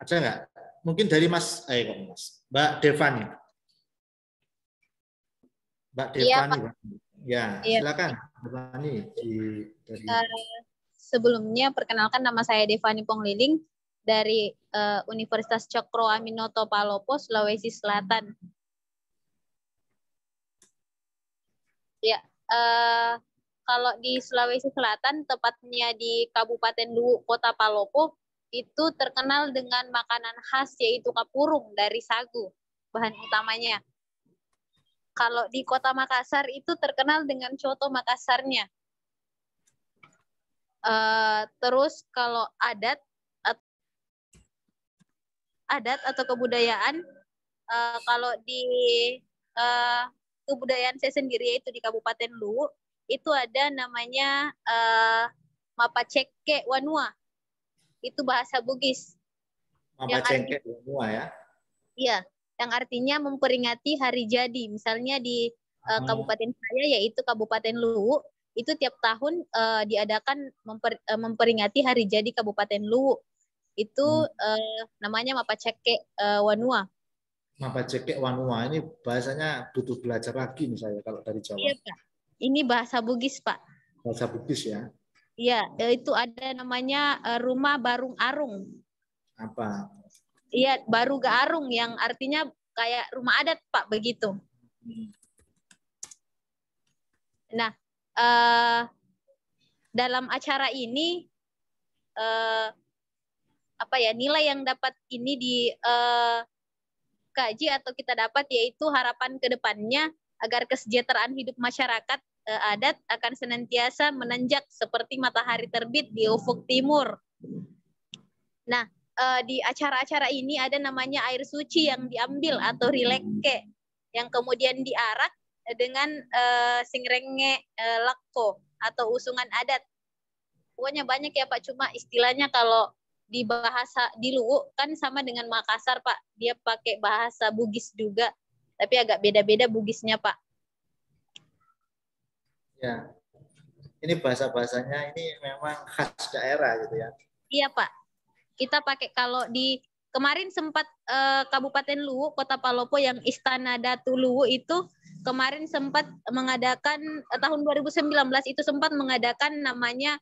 Ada nggak? Mungkin dari Mbak Devani. Mbak Devani. Ya, silakan Devani. Sebelumnya perkenalkan, nama saya Devani Pongliling dari Universitas Cokro Aminoto Palopo, Sulawesi Selatan. Ya, kalau di Sulawesi Selatan, tepatnya di Kabupaten Luwu, Kota Palopo, itu terkenal dengan makanan khas yaitu kapurung dari sagu, bahan utamanya. Kalau di Kota Makassar itu terkenal dengan coto Makassarnya. Terus kalau adat atau kebudayaan, kalau di kebudayaan saya sendiri yaitu di Kabupaten Luwu itu ada namanya Mapaceke Wanua, itu bahasa Bugis. Mapaceke Wanua ya? Iya, yang artinya memperingati hari jadi. Misalnya di kabupaten saya yaitu Kabupaten Luwu, itu tiap tahun diadakan memperingati hari jadi Kabupaten Luwu. Itu namanya Mapaceke Wanua. Mapaceke Wanua ini bahasanya butuh belajar lagi misalnya kalau dari Jawa. Iya, Pak. Ini bahasa Bugis, Pak. Bahasa Bugis ya? Iya, itu ada namanya rumah Barung Arung. Apa? Iya, Baru Arung yang artinya kayak rumah adat, Pak, begitu. Nah, dalam acara ini nilai yang dapat ini dikaji atau kita dapat yaitu harapan ke depannya agar kesejahteraan hidup masyarakat adat akan senantiasa menanjak seperti matahari terbit di ufuk timur. Nah, di acara-acara ini ada namanya air suci yang diambil atau rileke yang kemudian diarak dengan singrenge lakko atau usungan adat. Pokoknya banyak ya Pak, cuma istilahnya kalau di bahasa di Luwu kan sama dengan Makassar Pak, dia pakai bahasa Bugis juga, tapi agak beda-beda Bugisnya Pak. Ya, ini bahasa-bahasanya ini memang khas daerah gitu ya. Iya Pak, kita pakai kalau di kemarin sempat Kabupaten Luwu, Kota Palopo yang Istana Datu Luwu itu kemarin sempat mengadakan tahun 2019 itu sempat mengadakan namanya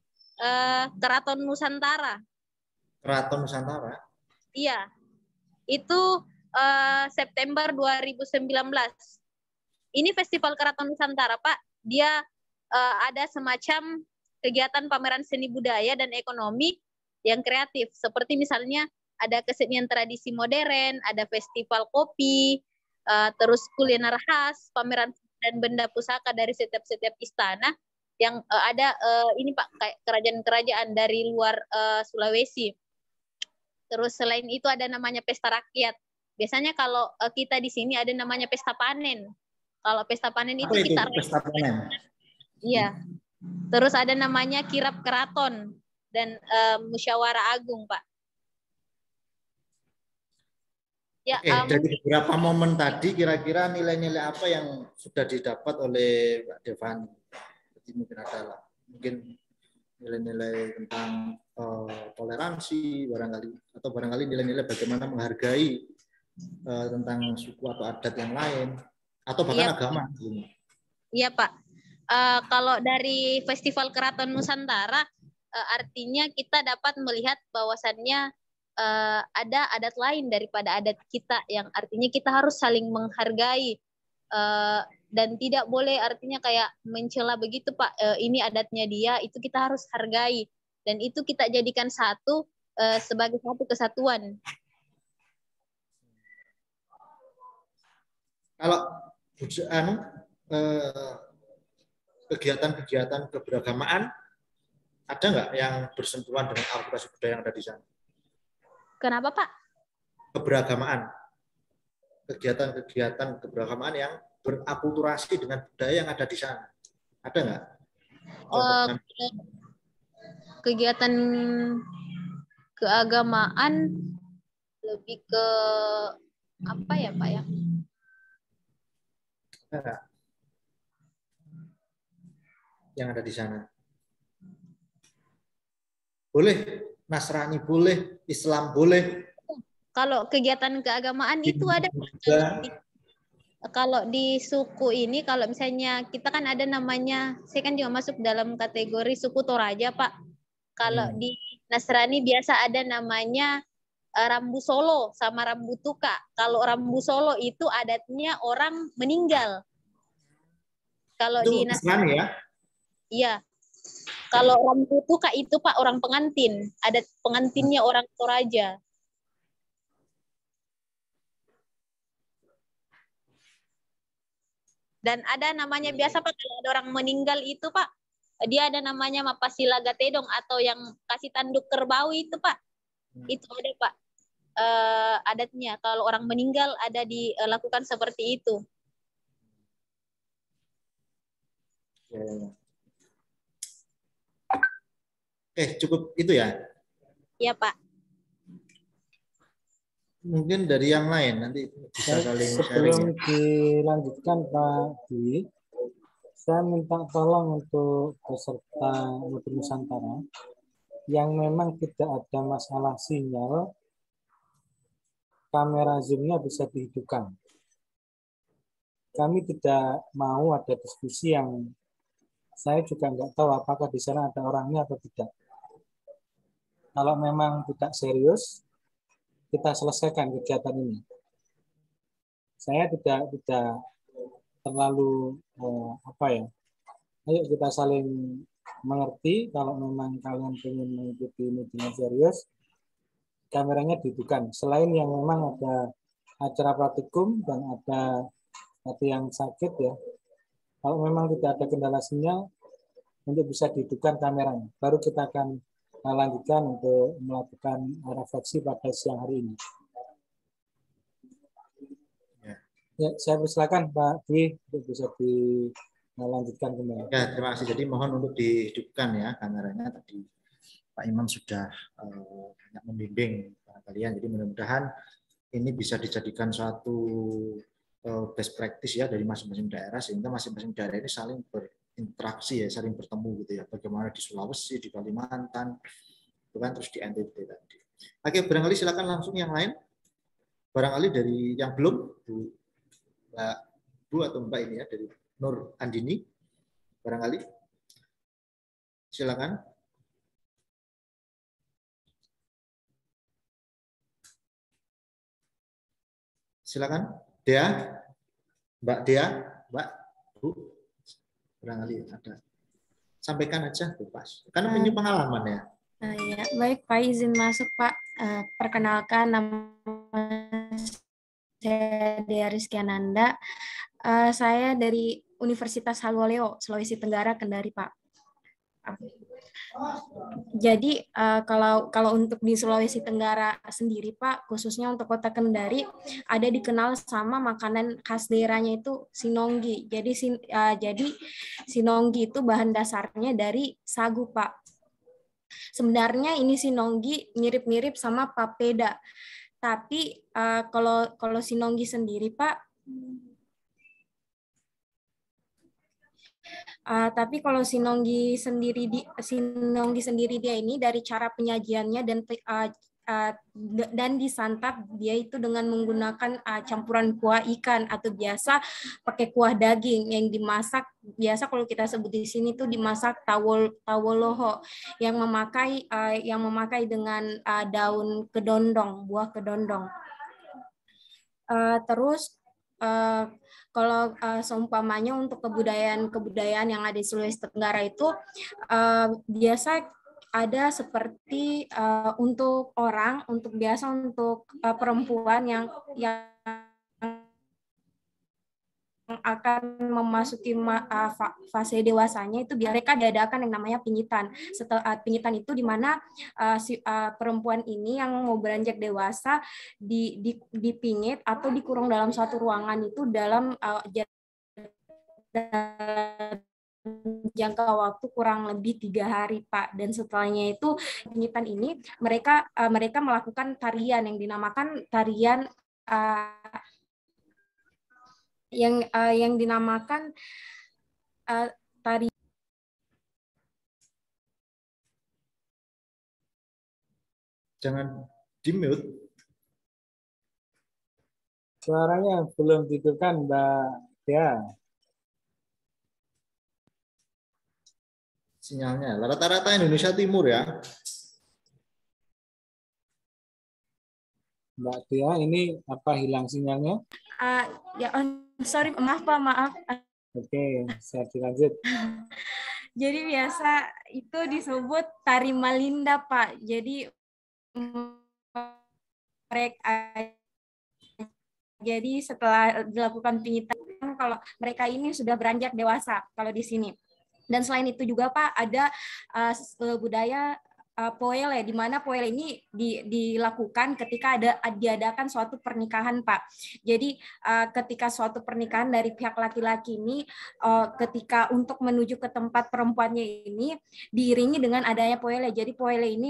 Keraton Nusantara. Keraton Nusantara? Iya, itu September 2019. Ini Festival Keraton Nusantara, Pak. Dia ada semacam kegiatan pameran seni budaya dan ekonomi yang kreatif. Seperti misalnya ada kesenian tradisi modern, ada festival kopi, terus kuliner khas, pameran dan benda pusaka dari setiap istana. yang ada ini Pak, kayak kerajaan-kerajaan dari luar Sulawesi. Terus selain itu ada namanya pesta rakyat. Biasanya kalau kita di sini ada namanya pesta panen. Kalau pesta panen itu kita pesta panen? Iya. Terus ada namanya kirap keraton dan musyawarah agung, Pak. Ya, Oke, dari beberapa momen tadi kira-kira nilai-nilai apa yang sudah didapat oleh Mbak Devani? Jadi mungkin ada mungkin nilai-nilai tentang toleransi barangkali, atau barangkali nilai-nilai bagaimana menghargai tentang suku atau adat yang lain, atau bahkan agama. Iya Pak. Kalau dari Festival Keraton Nusantara, artinya kita dapat melihat bahwasannya ada adat lain daripada adat kita, yang artinya kita harus saling menghargai dan tidak boleh artinya kayak mencela begitu Pak. Ini adatnya dia, itu kita harus hargai dan itu kita jadikan satu sebagai satu kesatuan. Kalau kegiatan-kegiatan keberagamaan ada nggak yang bersentuhan dengan akulturasi budaya yang ada di sana? Kenapa Pak? Keberagamaan, kegiatan-kegiatan keberagamaan yang berakulturasi dengan budaya yang ada di sana, ada nggak? Kegiatan keagamaan lebih ke apa ya Pak ya? Yang ada di sana. Boleh, Nasrani boleh, Islam boleh. Kalau kegiatan keagamaan itu ada. Kalau di suku ini, kalau misalnya kita kan ada namanya, saya kan juga masuk dalam kategori suku Toraja, Pak. Kalau di Nasrani biasa ada namanya Rambu Solo sama Rambu Tuka. Kalau Rambu Solo itu adatnya orang meninggal. Kalau itu di Nasrani ya? Iya. Kalau Rambu Tuka itu Pak orang pengantin, adat pengantinnya orang Toraja. Dan ada namanya biasa Pak, kalau ada orang meninggal itu Pak, dia ada namanya Mapasila Gatedong atau yang kasih tanduk kerbau itu Pak. Itu ada Pak adatnya. Kalau orang meninggal ada dilakukan seperti itu. Cukup itu ya? Iya Pak. Mungkin dari yang lain nanti bisa saling sharing. Sebelum dilanjutkan Pak Dwi, saya minta tolong untuk peserta Mutu Nusantara yang memang tidak ada masalah sinyal, kamera Zoom-nya bisa dihidupkan. Kami tidak mau ada diskusi yang saya juga nggak tahu apakah di sana ada orangnya atau tidak. Kalau memang tidak serius, kita selesaikan kegiatan ini. Saya tidak terlalu ayo kita saling mengerti. Kalau memang kalian ingin mengikuti ini dengan serius, kameranya dihidupkan. Selain yang memang ada acara praktikum dan ada yang sakit ya, kalau memang tidak ada kendala sinyal, untuk bisa dihidupkan kameranya. Baru kita akan lanjutkan untuk melakukan refleksi pada siang hari ini. Ya, saya persilakan Pak Dwi untuk bisa dilanjutkan kembali. Ya, terima kasih. Jadi mohon untuk dihidupkan ya kameranya. Tadi Pak Imam sudah banyak membimbing kalian. Jadi mudah-mudahan ini bisa dijadikan suatu best practice ya dari masing-masing daerah, sehingga masing-masing daerah ini saling berinteraksi ya, saling bertemu gitu ya. Bagaimana di Sulawesi, di Kalimantan, bukan terus di NTT tadi. Oke, barangkali silakan langsung yang lain. Barangkali dari yang belum, Bu atau Mbak ini ya, dari Nur Andini, barangkali. Silakan. Silakan, Dea, Mbak Dea, Mbak, Bu, barangkali ada. Sampaikan aja, Bu, pas. Karena ini pengalaman ya. Ya, baik Pak, izin masuk Pak. Perkenalkan, nama saya Dea Rizkyananda. Saya dari Universitas Halwaleo, Sulawesi Tenggara, Kendari Pak. Jadi kalau untuk di Sulawesi Tenggara sendiri Pak, khususnya untuk Kota Kendari, ada dikenal sama makanan khas daerahnya itu sinonggi. Jadi sinonggi itu bahan dasarnya dari sagu Pak. Sebenarnya ini sinonggi mirip-mirip sama papeda, tapi kalau sinonggi sendiri Pak. Tapi kalau sinonggi sendiri dia ini dari cara penyajiannya dan disantap dia itu dengan menggunakan campuran kuah ikan atau biasa pakai kuah daging yang dimasak, biasa kalau kita sebut di sini tuh dimasak tawoloho yang memakai dengan daun kedondong, buah kedondong. Terus kalau seumpamanya untuk kebudayaan yang ada di Sulawesi Tenggara itu biasa ada seperti untuk perempuan yang akan memasuki fase dewasanya itu mereka diadakan yang namanya pingitan. Setelah pingitan itu di mana perempuan ini yang mau beranjak dewasa dipingit atau dikurung dalam suatu ruangan itu dalam jangka waktu kurang lebih 3 hari Pak, dan setelahnya itu pingitan ini mereka melakukan tarian yang dinamakan tarian yang dinamakan tari. Jangan di-mute. Suaranya belum dihidupkan, Mbak Dea. Sinyalnya rata-rata Indonesia Timur ya. Mbak Dea, ini apa hilang sinyalnya? Sorry, maaf Pak, maaf. Oke, saya dilanjut. Jadi biasa itu disebut tari malinda Pak. Jadi setelah dilakukan pingitan, kalau mereka ini sudah beranjak dewasa kalau di sini. Dan selain itu juga Pak, ada budaya poele, di mana poele ini dilakukan ketika diadakan suatu pernikahan Pak. Jadi ketika suatu pernikahan dari pihak laki-laki ini, ketika untuk menuju ke tempat perempuannya ini diiringi dengan adanya poele. Jadi poele ini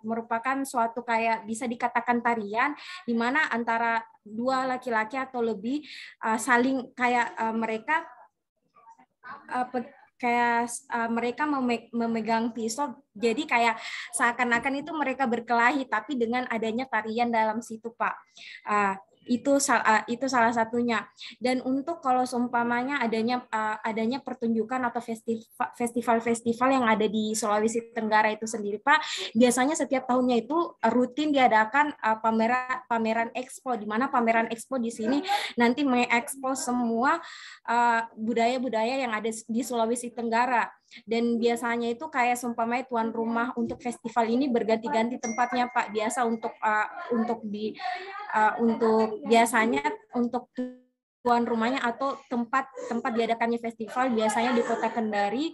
merupakan suatu kayak bisa dikatakan tarian di mana antara dua laki-laki atau lebih saling kayak mereka memegang pisau, jadi kayak seakan-akan itu mereka berkelahi, tapi dengan adanya tarian dalam situ Pak. Itu salah satunya. Dan untuk kalau seumpamanya adanya pertunjukan atau festival-festival yang ada di Sulawesi Tenggara itu sendiri Pak, biasanya setiap tahunnya itu rutin diadakan pameran expo, di mana pameran expo di sini nanti mengekspos semua budaya-budaya yang ada di Sulawesi Tenggara. Dan biasanya itu kayak seumpamanya tuan rumah untuk festival ini berganti-ganti tempatnya Pak. Biasa untuk biasanya untuk tuan rumahnya atau tempat diadakannya festival biasanya di Kota Kendari,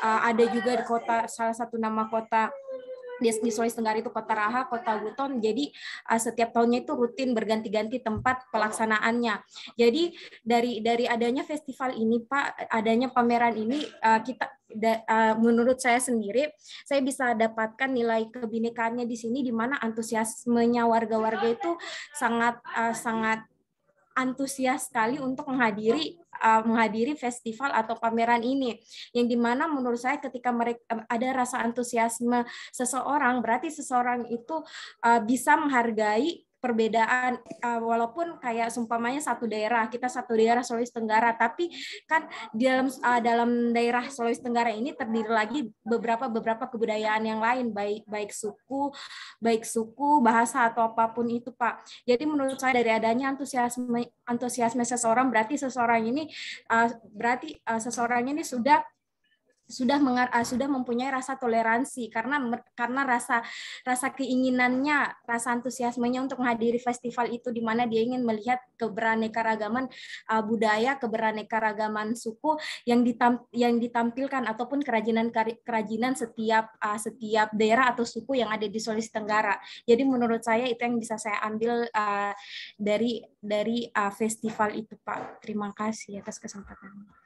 ada juga di salah satu nama kota di Sulawesi Tenggara itu Kota Raha, Kota Buton. Jadi setiap tahunnya itu rutin berganti-ganti tempat pelaksanaannya. Jadi dari adanya festival ini Pak, adanya pameran ini, menurut saya sendiri, saya bisa dapatkan nilai kebinekaannya di sini, di mana antusiasmenya warga-warga itu sangat antusias sekali untuk menghadiri festival atau pameran ini, yang dimana menurut saya ketika mereka ada rasa antusiasme seseorang, berarti seseorang itu bisa menghargai perbedaan, walaupun kayak seumpamanya kita satu daerah Sulawesi Tenggara, tapi kan dalam daerah Sulawesi Tenggara ini terdiri lagi beberapa kebudayaan yang lain, baik suku, bahasa atau apapun itu Pak. Jadi menurut saya dari adanya antusiasme seseorang, berarti seseorang ini sudah sudah mempunyai rasa toleransi karena rasa keinginannya, rasa antusiasmenya untuk menghadiri festival itu, di mana dia ingin melihat keberaneka-ragaman budaya, keberaneka-ragaman suku yang ditampilkan ataupun kerajinan setiap daerah atau suku yang ada di Sulawesi Tenggara. Jadi menurut saya itu yang bisa saya ambil dari festival itu, Pak. Terima kasih atas kesempatannya.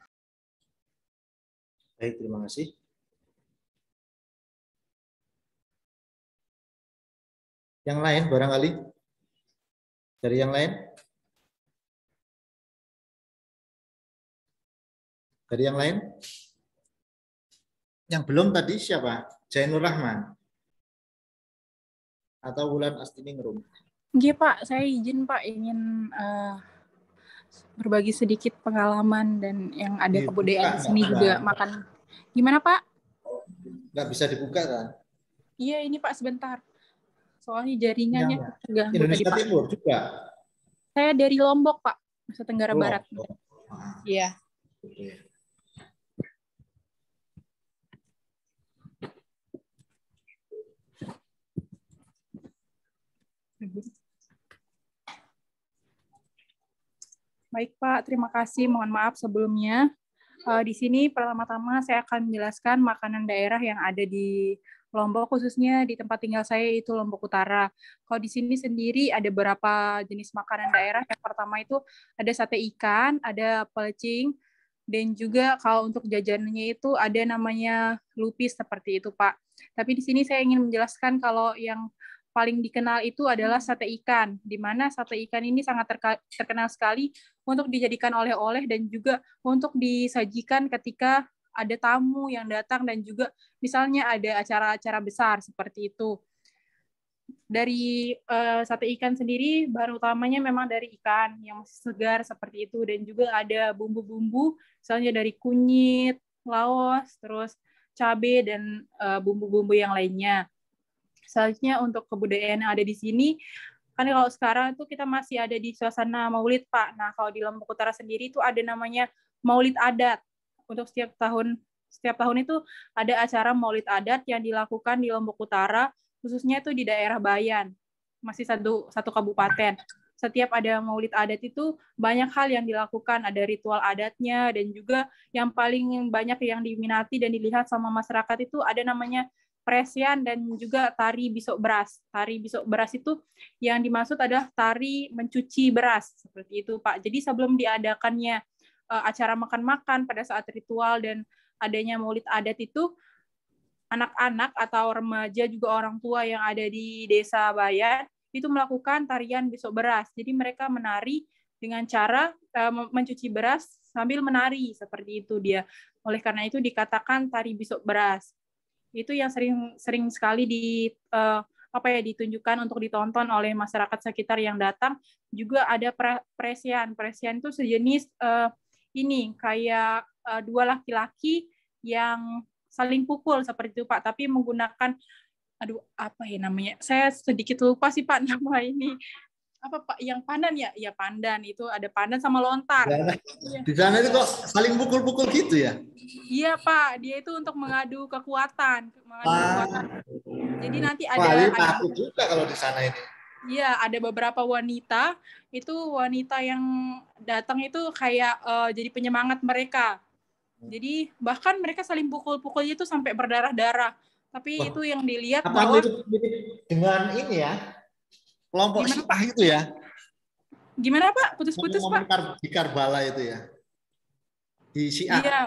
Baik, terima kasih. Yang lain barangkali? Dari yang lain? Dari yang lain? Yang belum tadi siapa? Jainur Rahman? Atau Wulan Astiningrum? Iya Pak, saya izin Pak ingin berbagi sedikit pengalaman dan yang ada kebudayaan di sini juga makan. Gimana Pak? Nggak bisa dibuka kan? Iya ini Pak sebentar. Soalnya jaringannya terganggu Indonesia tadi, Timur Pak. juga. Saya dari Lombok Pak, Nusa Tenggara Barat. Iya. Oke. Baik Pak, terima kasih. Mohon maaf sebelumnya. Di sini pertama-tama saya akan menjelaskan makanan daerah yang ada di Lombok, khususnya di tempat tinggal saya yaitu Lombok Utara. Kalau di sini sendiri ada beberapa jenis makanan daerah. Yang pertama itu ada sate ikan, ada pelecing, dan juga kalau untuk jajanannya itu ada namanya lupis seperti itu Pak. Tapi di sini saya ingin menjelaskan kalau yang paling dikenal itu adalah sate ikan, di mana sate ikan ini sangat terkenal sekali untuk dijadikan oleh-oleh dan juga untuk disajikan ketika ada tamu yang datang dan juga misalnya ada acara-acara besar seperti itu. Dari sate ikan sendiri, bahan utamanya memang dari ikan yang masih segar seperti itu, dan juga ada bumbu-bumbu, misalnya dari kunyit, laos, terus cabai, dan bumbu-bumbu yang lainnya. Selanjutnya untuk kebudayaan yang ada di sini, kan kalau sekarang itu kita masih ada di suasana Maulid, Pak. Nah, kalau di Lombok Utara sendiri itu ada namanya Maulid Adat. Untuk setiap tahun itu ada acara Maulid Adat yang dilakukan di Lombok Utara, khususnya itu di daerah Bayan, masih satu kabupaten. Setiap ada Maulid Adat itu banyak hal yang dilakukan, ada ritual adatnya, dan juga yang paling banyak yang diminati dan dilihat sama masyarakat itu ada namanya presian dan juga tari bisok beras. Tari bisok beras itu yang dimaksud adalah tari mencuci beras, seperti itu Pak. Jadi sebelum diadakannya acara makan-makan pada saat ritual dan adanya Maulid Adat itu, anak-anak atau remaja juga orang tua yang ada di desa Bayan itu melakukan tarian bisok beras. Jadi mereka menari dengan cara mencuci beras sambil menari, seperti itu dia. Oleh karena itu dikatakan tari bisok beras. Itu yang sering sekali ditunjukkan untuk ditonton oleh masyarakat sekitar yang datang. Juga ada presian. Presian itu sejenis kayak dua laki-laki yang saling pukul seperti itu Pak, tapi menggunakan apa ya namanya? Saya sedikit lupa sih Pak nama ini. Apa Pak yang pandan ya? Ya pandan, itu ada pandan sama lontar. Di sana itu kok saling pukul-pukul gitu ya? Iya Pak, dia itu untuk mengadu kekuatan. Jadi nanti ada takut juga kalau di sana ini. Iya, ada beberapa wanita, itu wanita yang datang itu kayak jadi penyemangat mereka. Jadi bahkan mereka saling pukul-pukulnya itu sampai berdarah-darah. Tapi itu yang dilihat bahwa itu dengan ini ya, kelompok Syiah itu ya. Gimana Pak? Putus-putus Pak. Di Karbala itu ya. Di Syiah. Iya.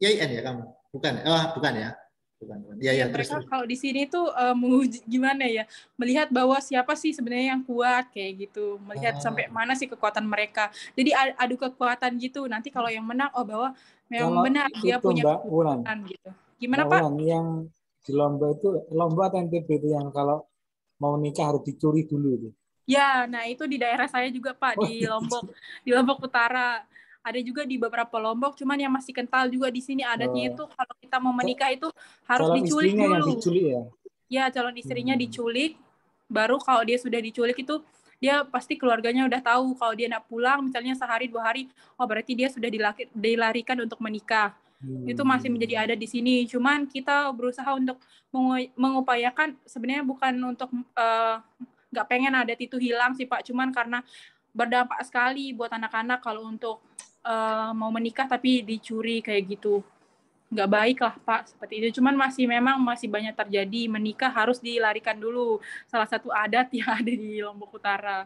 IAIN ya kamu? Bukan. Bukan ya. Bukan. Ya, mereka kalau di sini tuh menguji gimana ya, melihat bahwa siapa sih sebenarnya yang kuat kayak gitu, melihat sampai mana sih kekuatan mereka. Jadi adu kekuatan gitu. Nanti kalau yang menang, bahwa memang benar dia punya kekuatan gitu. Gimana Pak? Yang di Lombok itu, Lombok atau NTB itu yang kalau mau nikah harus dicuri dulu itu. Ya, nah itu di daerah saya juga Pak, di Lombok Utara. Ada juga di beberapa Lombok, cuman yang masih kental juga di sini adatnya itu kalau kita mau menikah itu harus diculik dulu. Yang diculik ya? Ya, calon istrinya diculik, baru kalau dia sudah diculik itu dia pasti keluarganya udah tahu kalau dia nak pulang misalnya sehari 2 hari, berarti dia sudah dilarikan untuk menikah. Itu masih menjadi adat di sini. Cuman kita berusaha untuk mengupayakan, sebenarnya bukan untuk nggak pengen adat itu hilang sih Pak, cuman karena berdampak sekali buat anak-anak kalau untuk mau menikah tapi dicuri kayak gitu. Nggak baik lah Pak, seperti itu. Cuman memang masih banyak terjadi, menikah harus dilarikan dulu. Salah satu adat yang ada di Lombok Utara.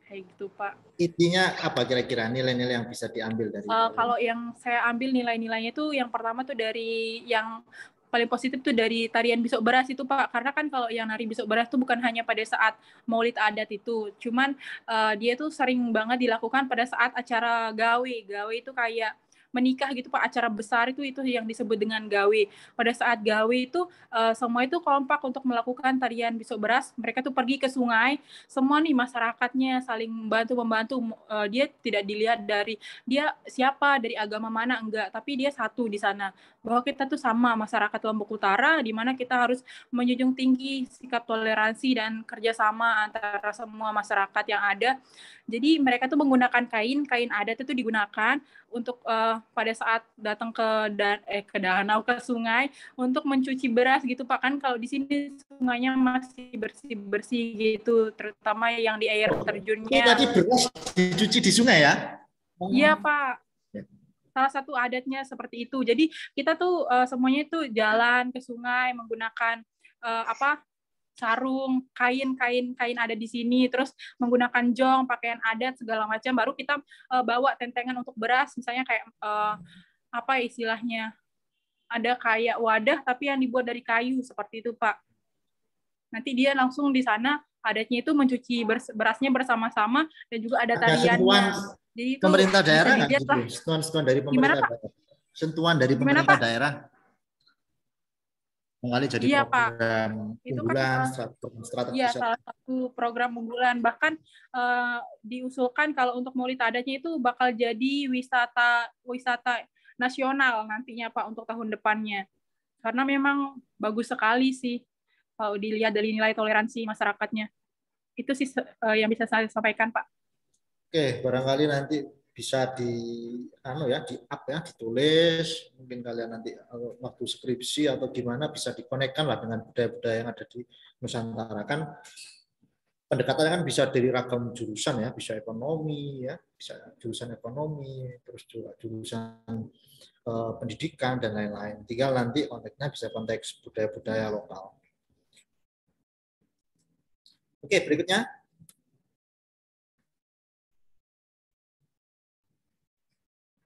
Kayak gitu Pak. Intinya apa kira-kira nilai-nilai yang bisa diambil dari kalau yang saya ambil nilai-nilainya itu yang pertama tuh dari yang paling positif tuh dari tarian Bisok Beras itu Pak, karena kan kalau yang nari Bisok Beras tuh bukan hanya pada saat Maulid adat itu, cuman dia tuh sering banget dilakukan pada saat acara gawe itu kayak menikah gitu Pak, acara besar itu yang disebut dengan gawe. Pada saat gawe itu semua itu kompak untuk melakukan tarian Bisok Beras. Mereka tuh pergi ke sungai, semua nih masyarakatnya saling membantu. Dia tidak dilihat dari dia siapa, dari agama mana, enggak, tapi dia satu di sana, bahwa kita tuh sama masyarakat Lombok Utara, di mana kita harus menjunjung tinggi sikap toleransi dan kerjasama antara semua masyarakat yang ada. Jadi mereka tuh menggunakan kain adat itu digunakan untuk pada saat datang ke danau, ke sungai untuk mencuci beras gitu Pak. Kan kalau di sini sungainya masih bersih gitu, terutama yang di air terjunnya. Tadi beras dicuci di sungai ya? Iya Pak. Salah satu adatnya seperti itu. Jadi kita tuh semuanya itu jalan ke sungai menggunakan sarung, kain ada di sini, terus menggunakan jong, pakaian adat segala macam, baru kita bawa tentengan untuk beras, misalnya kayak apa istilahnya, ada kayak wadah tapi yang dibuat dari kayu seperti itu Pak. Nanti dia langsung di sana adatnya itu mencuci berasnya bersama-sama, dan juga ada tariannya. Jadi itu pemerintah daerah nggak gitu, sentuhan dari pemerintah daerah. Sentuhan dari pemerintah daerah. Kali jadi iya, program Pak. unggulan, strategi. Iya, salah satu program unggulan. Bahkan diusulkan kalau untuk Maulid adatnya itu bakal jadi wisata nasional nantinya Pak untuk tahun depannya. Karena memang bagus sekali sih kalau dilihat dari nilai toleransi masyarakatnya. Itu sih yang bisa saya sampaikan Pak. Oke, barangkali nanti bisa ditulis, mungkin kalian nanti waktu skripsi atau gimana bisa dikonekkan lah dengan budaya-budaya yang ada di Nusantara. Kan pendekatannya kan bisa dari ragam jurusan ya, bisa ekonomi ya, bisa jurusan ekonomi, terus juga jurusan pendidikan dan lain-lain. Tinggal nanti konteksnya bisa konteks budaya-budaya lokal. Oke, berikutnya.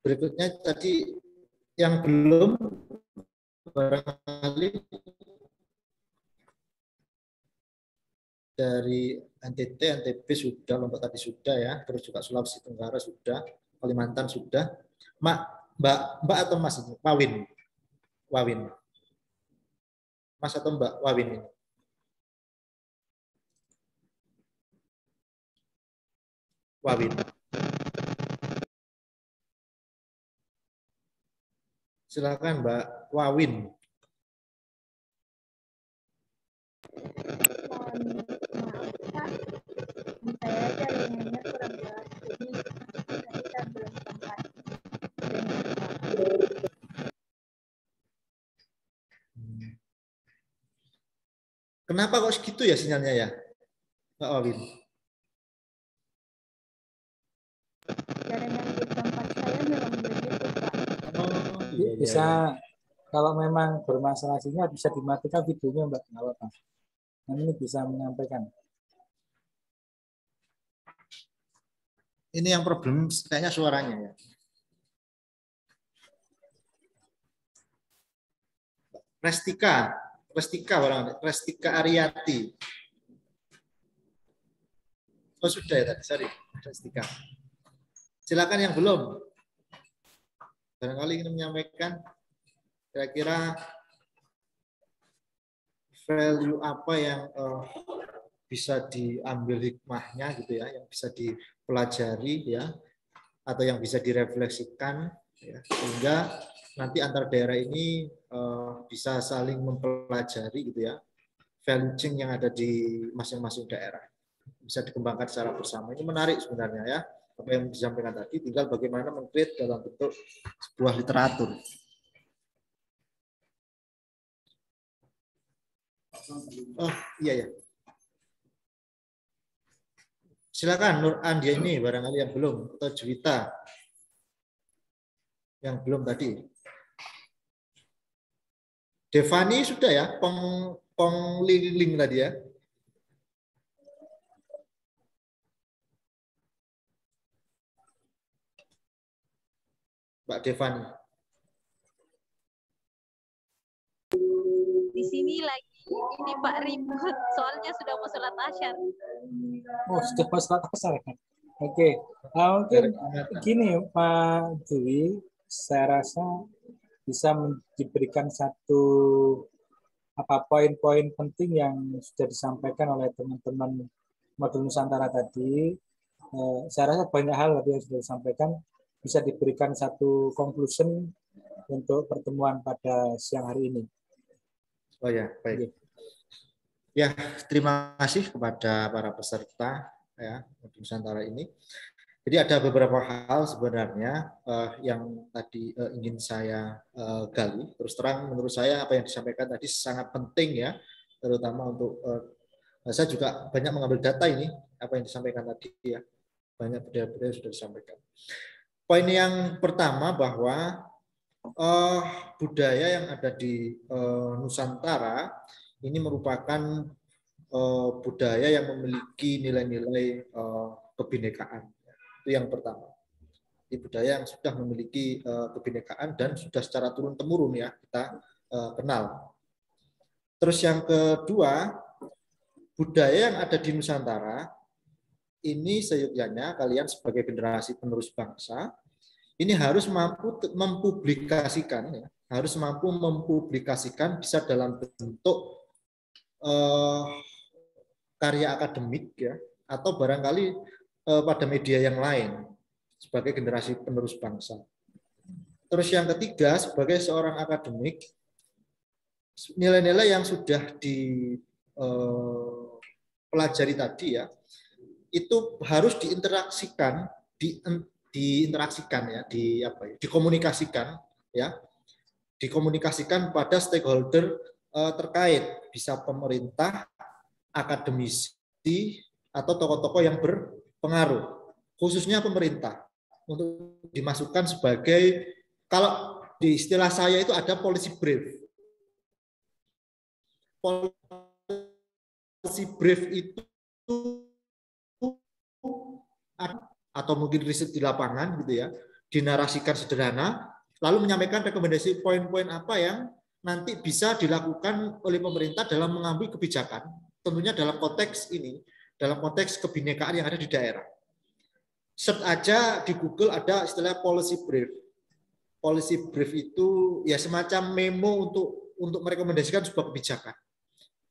Berikutnya tadi yang belum barangkali dari NTT, NTB sudah, Lombok tadi sudah ya, terus juga Sulawesi Tenggara sudah, Kalimantan sudah. Mbak atau Mas ini? Wawin. Mas atau Mbak Wawin ini? Wawin. Silakan Mbak Wawin. Kenapa kok segitu ya sinyalnya ya, Mbak Wawin? Bisa, kalau memang bermasalah sinyal bisa dimatikan videonya Mbak. Ini bisa menyampaikan. Ini yang problem kayaknya suaranya ya. Restika Ariati. Oh sudah ya tadi, sorry. Restika. Silakan yang belum. Barangkali ingin menyampaikan kira-kira value apa yang bisa diambil hikmahnya gitu ya, yang bisa dipelajari ya, atau yang bisa direfleksikan ya, sehingga nanti antar daerah ini bisa saling mempelajari gitu ya, value chain yang ada di masing-masing daerah bisa dikembangkan secara bersama. Ini menarik sebenarnya ya, apa yang disampaikan tadi, tinggal bagaimana meng-create dalam bentuk sebuah literatur. Oh iya ya. Silakan Nur Andia ini barangkali yang belum, atau Juwita yang belum tadi. Devani sudah ya, Pong Liling tadi ya. Mbak Devani. Di sini lagi ini Pak ribut, soalnya sudah mau sholat asyar. Oh, sudah mau sholat asar. Oke, mungkin gini Pak Dwi, saya rasa bisa diberikan satu poin-poin penting yang sudah disampaikan oleh teman-teman modul Nusantara tadi. Saya rasa banyak hal yang sudah disampaikan, bisa diberikan satu conclusion untuk pertemuan pada siang hari ini. Oh ya, baik. Ya, terima kasih kepada para peserta ya modul Nusantara ini. Jadi ada beberapa hal sebenarnya yang tadi ingin saya gali. Terus terang menurut saya apa yang disampaikan tadi sangat penting ya, terutama untuk saya juga banyak mengambil data ini apa yang disampaikan tadi ya. Banyak budaya-budaya sudah disampaikan. Poin yang pertama bahwa budaya yang ada di Nusantara ini merupakan budaya yang memiliki nilai-nilai kebinekaan. Itu yang pertama. Di budaya yang sudah memiliki kebinekaan dan sudah secara turun-temurun ya kita kenal. Terus yang kedua, budaya yang ada di Nusantara ini seyogyanya kalian sebagai generasi penerus bangsa ini harus mampu mempublikasikan ya, harus mampu mempublikasikan bisa dalam bentuk karya akademik ya atau barangkali pada media yang lain sebagai generasi penerus bangsa. Terus yang ketiga, sebagai seorang akademik, nilai-nilai yang sudah dipelajari tadi ya, itu harus diinteraksikan, dikomunikasikan ya, dikomunikasikan pada stakeholder terkait, bisa pemerintah, akademisi, atau tokoh-tokoh yang berpengaruh, khususnya pemerintah, untuk dimasukkan sebagai, kalau di istilah saya itu ada policy brief. Policy brief itu atau mungkin riset di lapangan gitu ya, dinarasikan sederhana, lalu menyampaikan rekomendasi poin-poin apa yang nanti bisa dilakukan oleh pemerintah dalam mengambil kebijakan, tentunya dalam konteks ini, dalam konteks kebinekaan yang ada di daerah. Search aja di Google ada istilah policy brief. Policy brief itu ya semacam memo untuk merekomendasikan sebuah kebijakan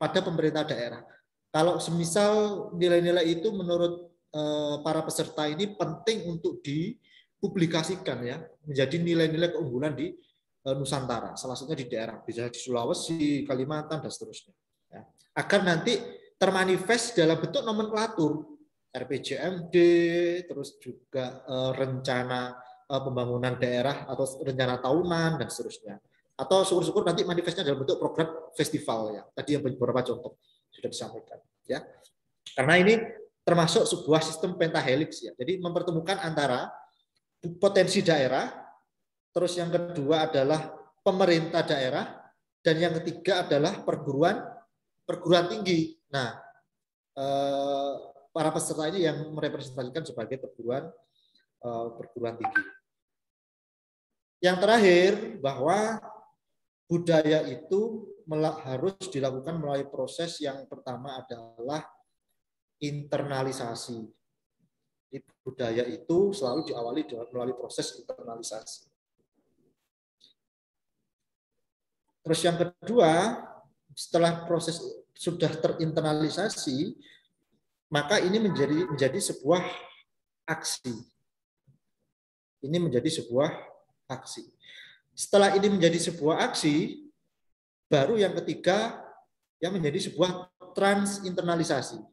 pada pemerintah daerah. Kalau semisal nilai-nilai itu menurut para peserta ini penting untuk dipublikasikan ya, menjadi nilai-nilai keunggulan di Nusantara, salah satunya di daerah, bisa di Sulawesi, Kalimantan dan seterusnya. Ya. Agar nanti termanifest dalam bentuk nomenklatur. RPJMD, terus juga rencana pembangunan daerah atau rencana tahunan dan seterusnya. Atau syukur-syukur nanti manifestnya dalam bentuk program festival ya. Tadi yang beberapa contoh sudah disampaikan ya. Karena ini termasuk sebuah sistem pentahelix ya. Jadi mempertemukan antara potensi daerah, terus yang kedua adalah pemerintah daerah, dan yang ketiga adalah perguruan tinggi. Nah, para peserta ini yang merepresentasikan sebagai perguruan tinggi. Yang terakhir, bahwa budaya itu harus dilakukan melalui proses yang pertama adalah internalisasi. Di budaya itu selalu diawali melalui proses internalisasi. Terus yang kedua, setelah proses sudah terinternalisasi, maka ini menjadi sebuah aksi. Ini menjadi sebuah aksi. Setelah ini menjadi sebuah aksi, baru yang ketiga yang menjadi sebuah transinternalisasi.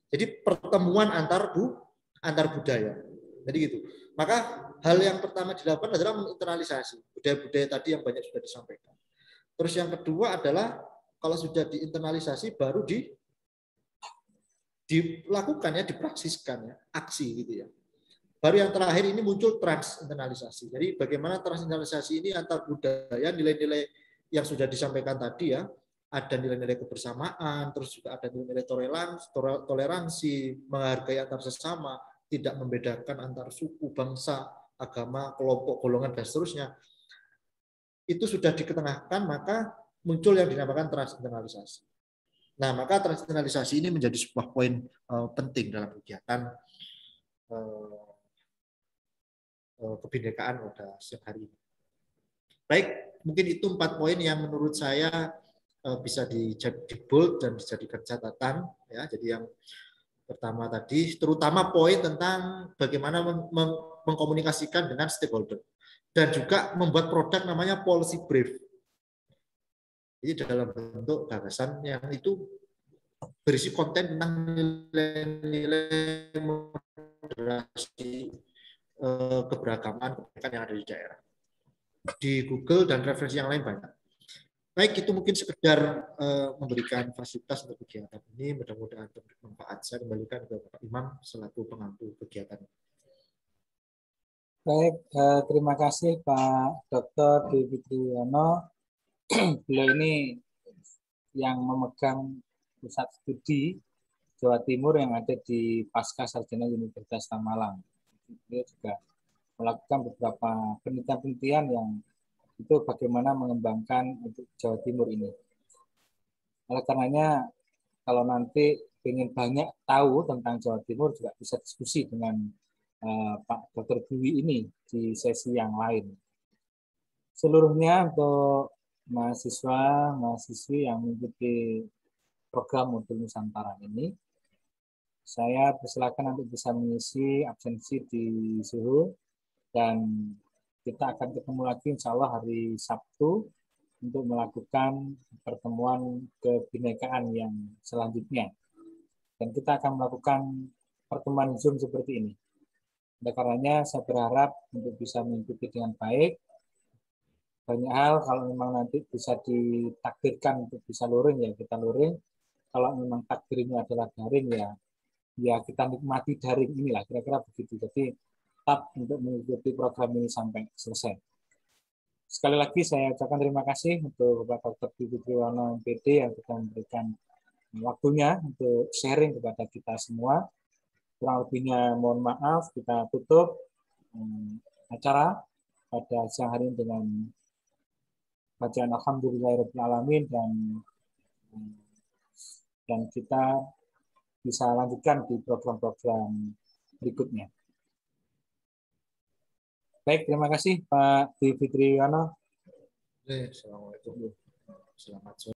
Jadi pertemuan antar budaya. Jadi gitu. Maka hal yang pertama dilakukan adalah menginternalisasi budaya-budaya tadi yang banyak sudah disampaikan. Terus yang kedua adalah kalau sudah diinternalisasi baru dilakukan ya, dipraksiskan ya, aksi gitu ya. Baru yang terakhir ini muncul transinternalisasi. Jadi bagaimana transinternalisasi ini antar budaya, nilai-nilai yang sudah disampaikan tadi ya, ada nilai-nilai kebersamaan, terus juga ada nilai-nilai toleransi, menghargai antar sesama, tidak membedakan antar suku, bangsa, agama, kelompok, golongan, dan seterusnya. Itu sudah diketengahkan, maka muncul yang dinamakan transinternalisasi. Nah, maka transinternalisasi ini menjadi sebuah poin penting dalam kegiatan kebinekaan pada siang hari ini. Baik, mungkin itu 4 poin yang menurut saya bisa di bold dan dijadikan catatan ya. Jadi yang pertama tadi terutama poin tentang bagaimana mengkomunikasikan dengan stakeholder dan juga membuat produk namanya policy brief. Jadi dalam bentuk gagasan yang itu berisi konten tentang nilai-nilai moderasi keberagaman yang ada di daerah. Di Google dan referensi yang lain banyak. Baik, itu mungkin sekedar memberikan fasilitas untuk kegiatan ini. Mudah-mudahan bermanfaat. Saya kembalikan ke Bapak Imam selaku pengampu kegiatan. Baik, terima kasih Pak Dr. Dwi Fitriyono. Beliau ini yang memegang pusat studi Jawa Timur yang ada di Pasca Sarjana Universitas Tamalang. Dia juga melakukan beberapa penelitian-penelitian yang itu bagaimana mengembangkan untuk Jawa Timur ini. Oleh karenanya, kalau nanti ingin banyak tahu tentang Jawa Timur juga bisa diskusi dengan Pak Dr. Dwi ini di sesi yang lain. Seluruhnya untuk mahasiswa, mahasiswi yang mengikuti program modul Nusantara ini, saya persilakan untuk bisa mengisi absensi di Zoom dan kita akan ketemu lagi insya Allah hari Sabtu untuk melakukan pertemuan kebinekaan yang selanjutnya. Dan kita akan melakukan pertemuan Zoom seperti ini. Oleh karenanya saya berharap untuk bisa mengikuti dengan baik. Banyak hal kalau memang nanti bisa ditakdirkan untuk bisa luring ya kita luring. Kalau memang takdirnya adalah daring ya kita nikmati daring inilah kira-kira begitu. Jadi tetap untuk mengikuti program ini sampai selesai. Sekali lagi saya ucapkan terima kasih untuk Bapak Dr. Dwi Fitriyono MPD yang sudah memberikan waktunya untuk sharing kepada kita semua. Kurang lebihnya mohon maaf, kita tutup acara pada siang hari ini dengan bacaan Alhamdulillahirrahmanirrahim dan kita bisa lanjutkan di program-program berikutnya. Baik, terima kasih Pak Dwi Fitriyono. Assalamualaikum. Selamat sore.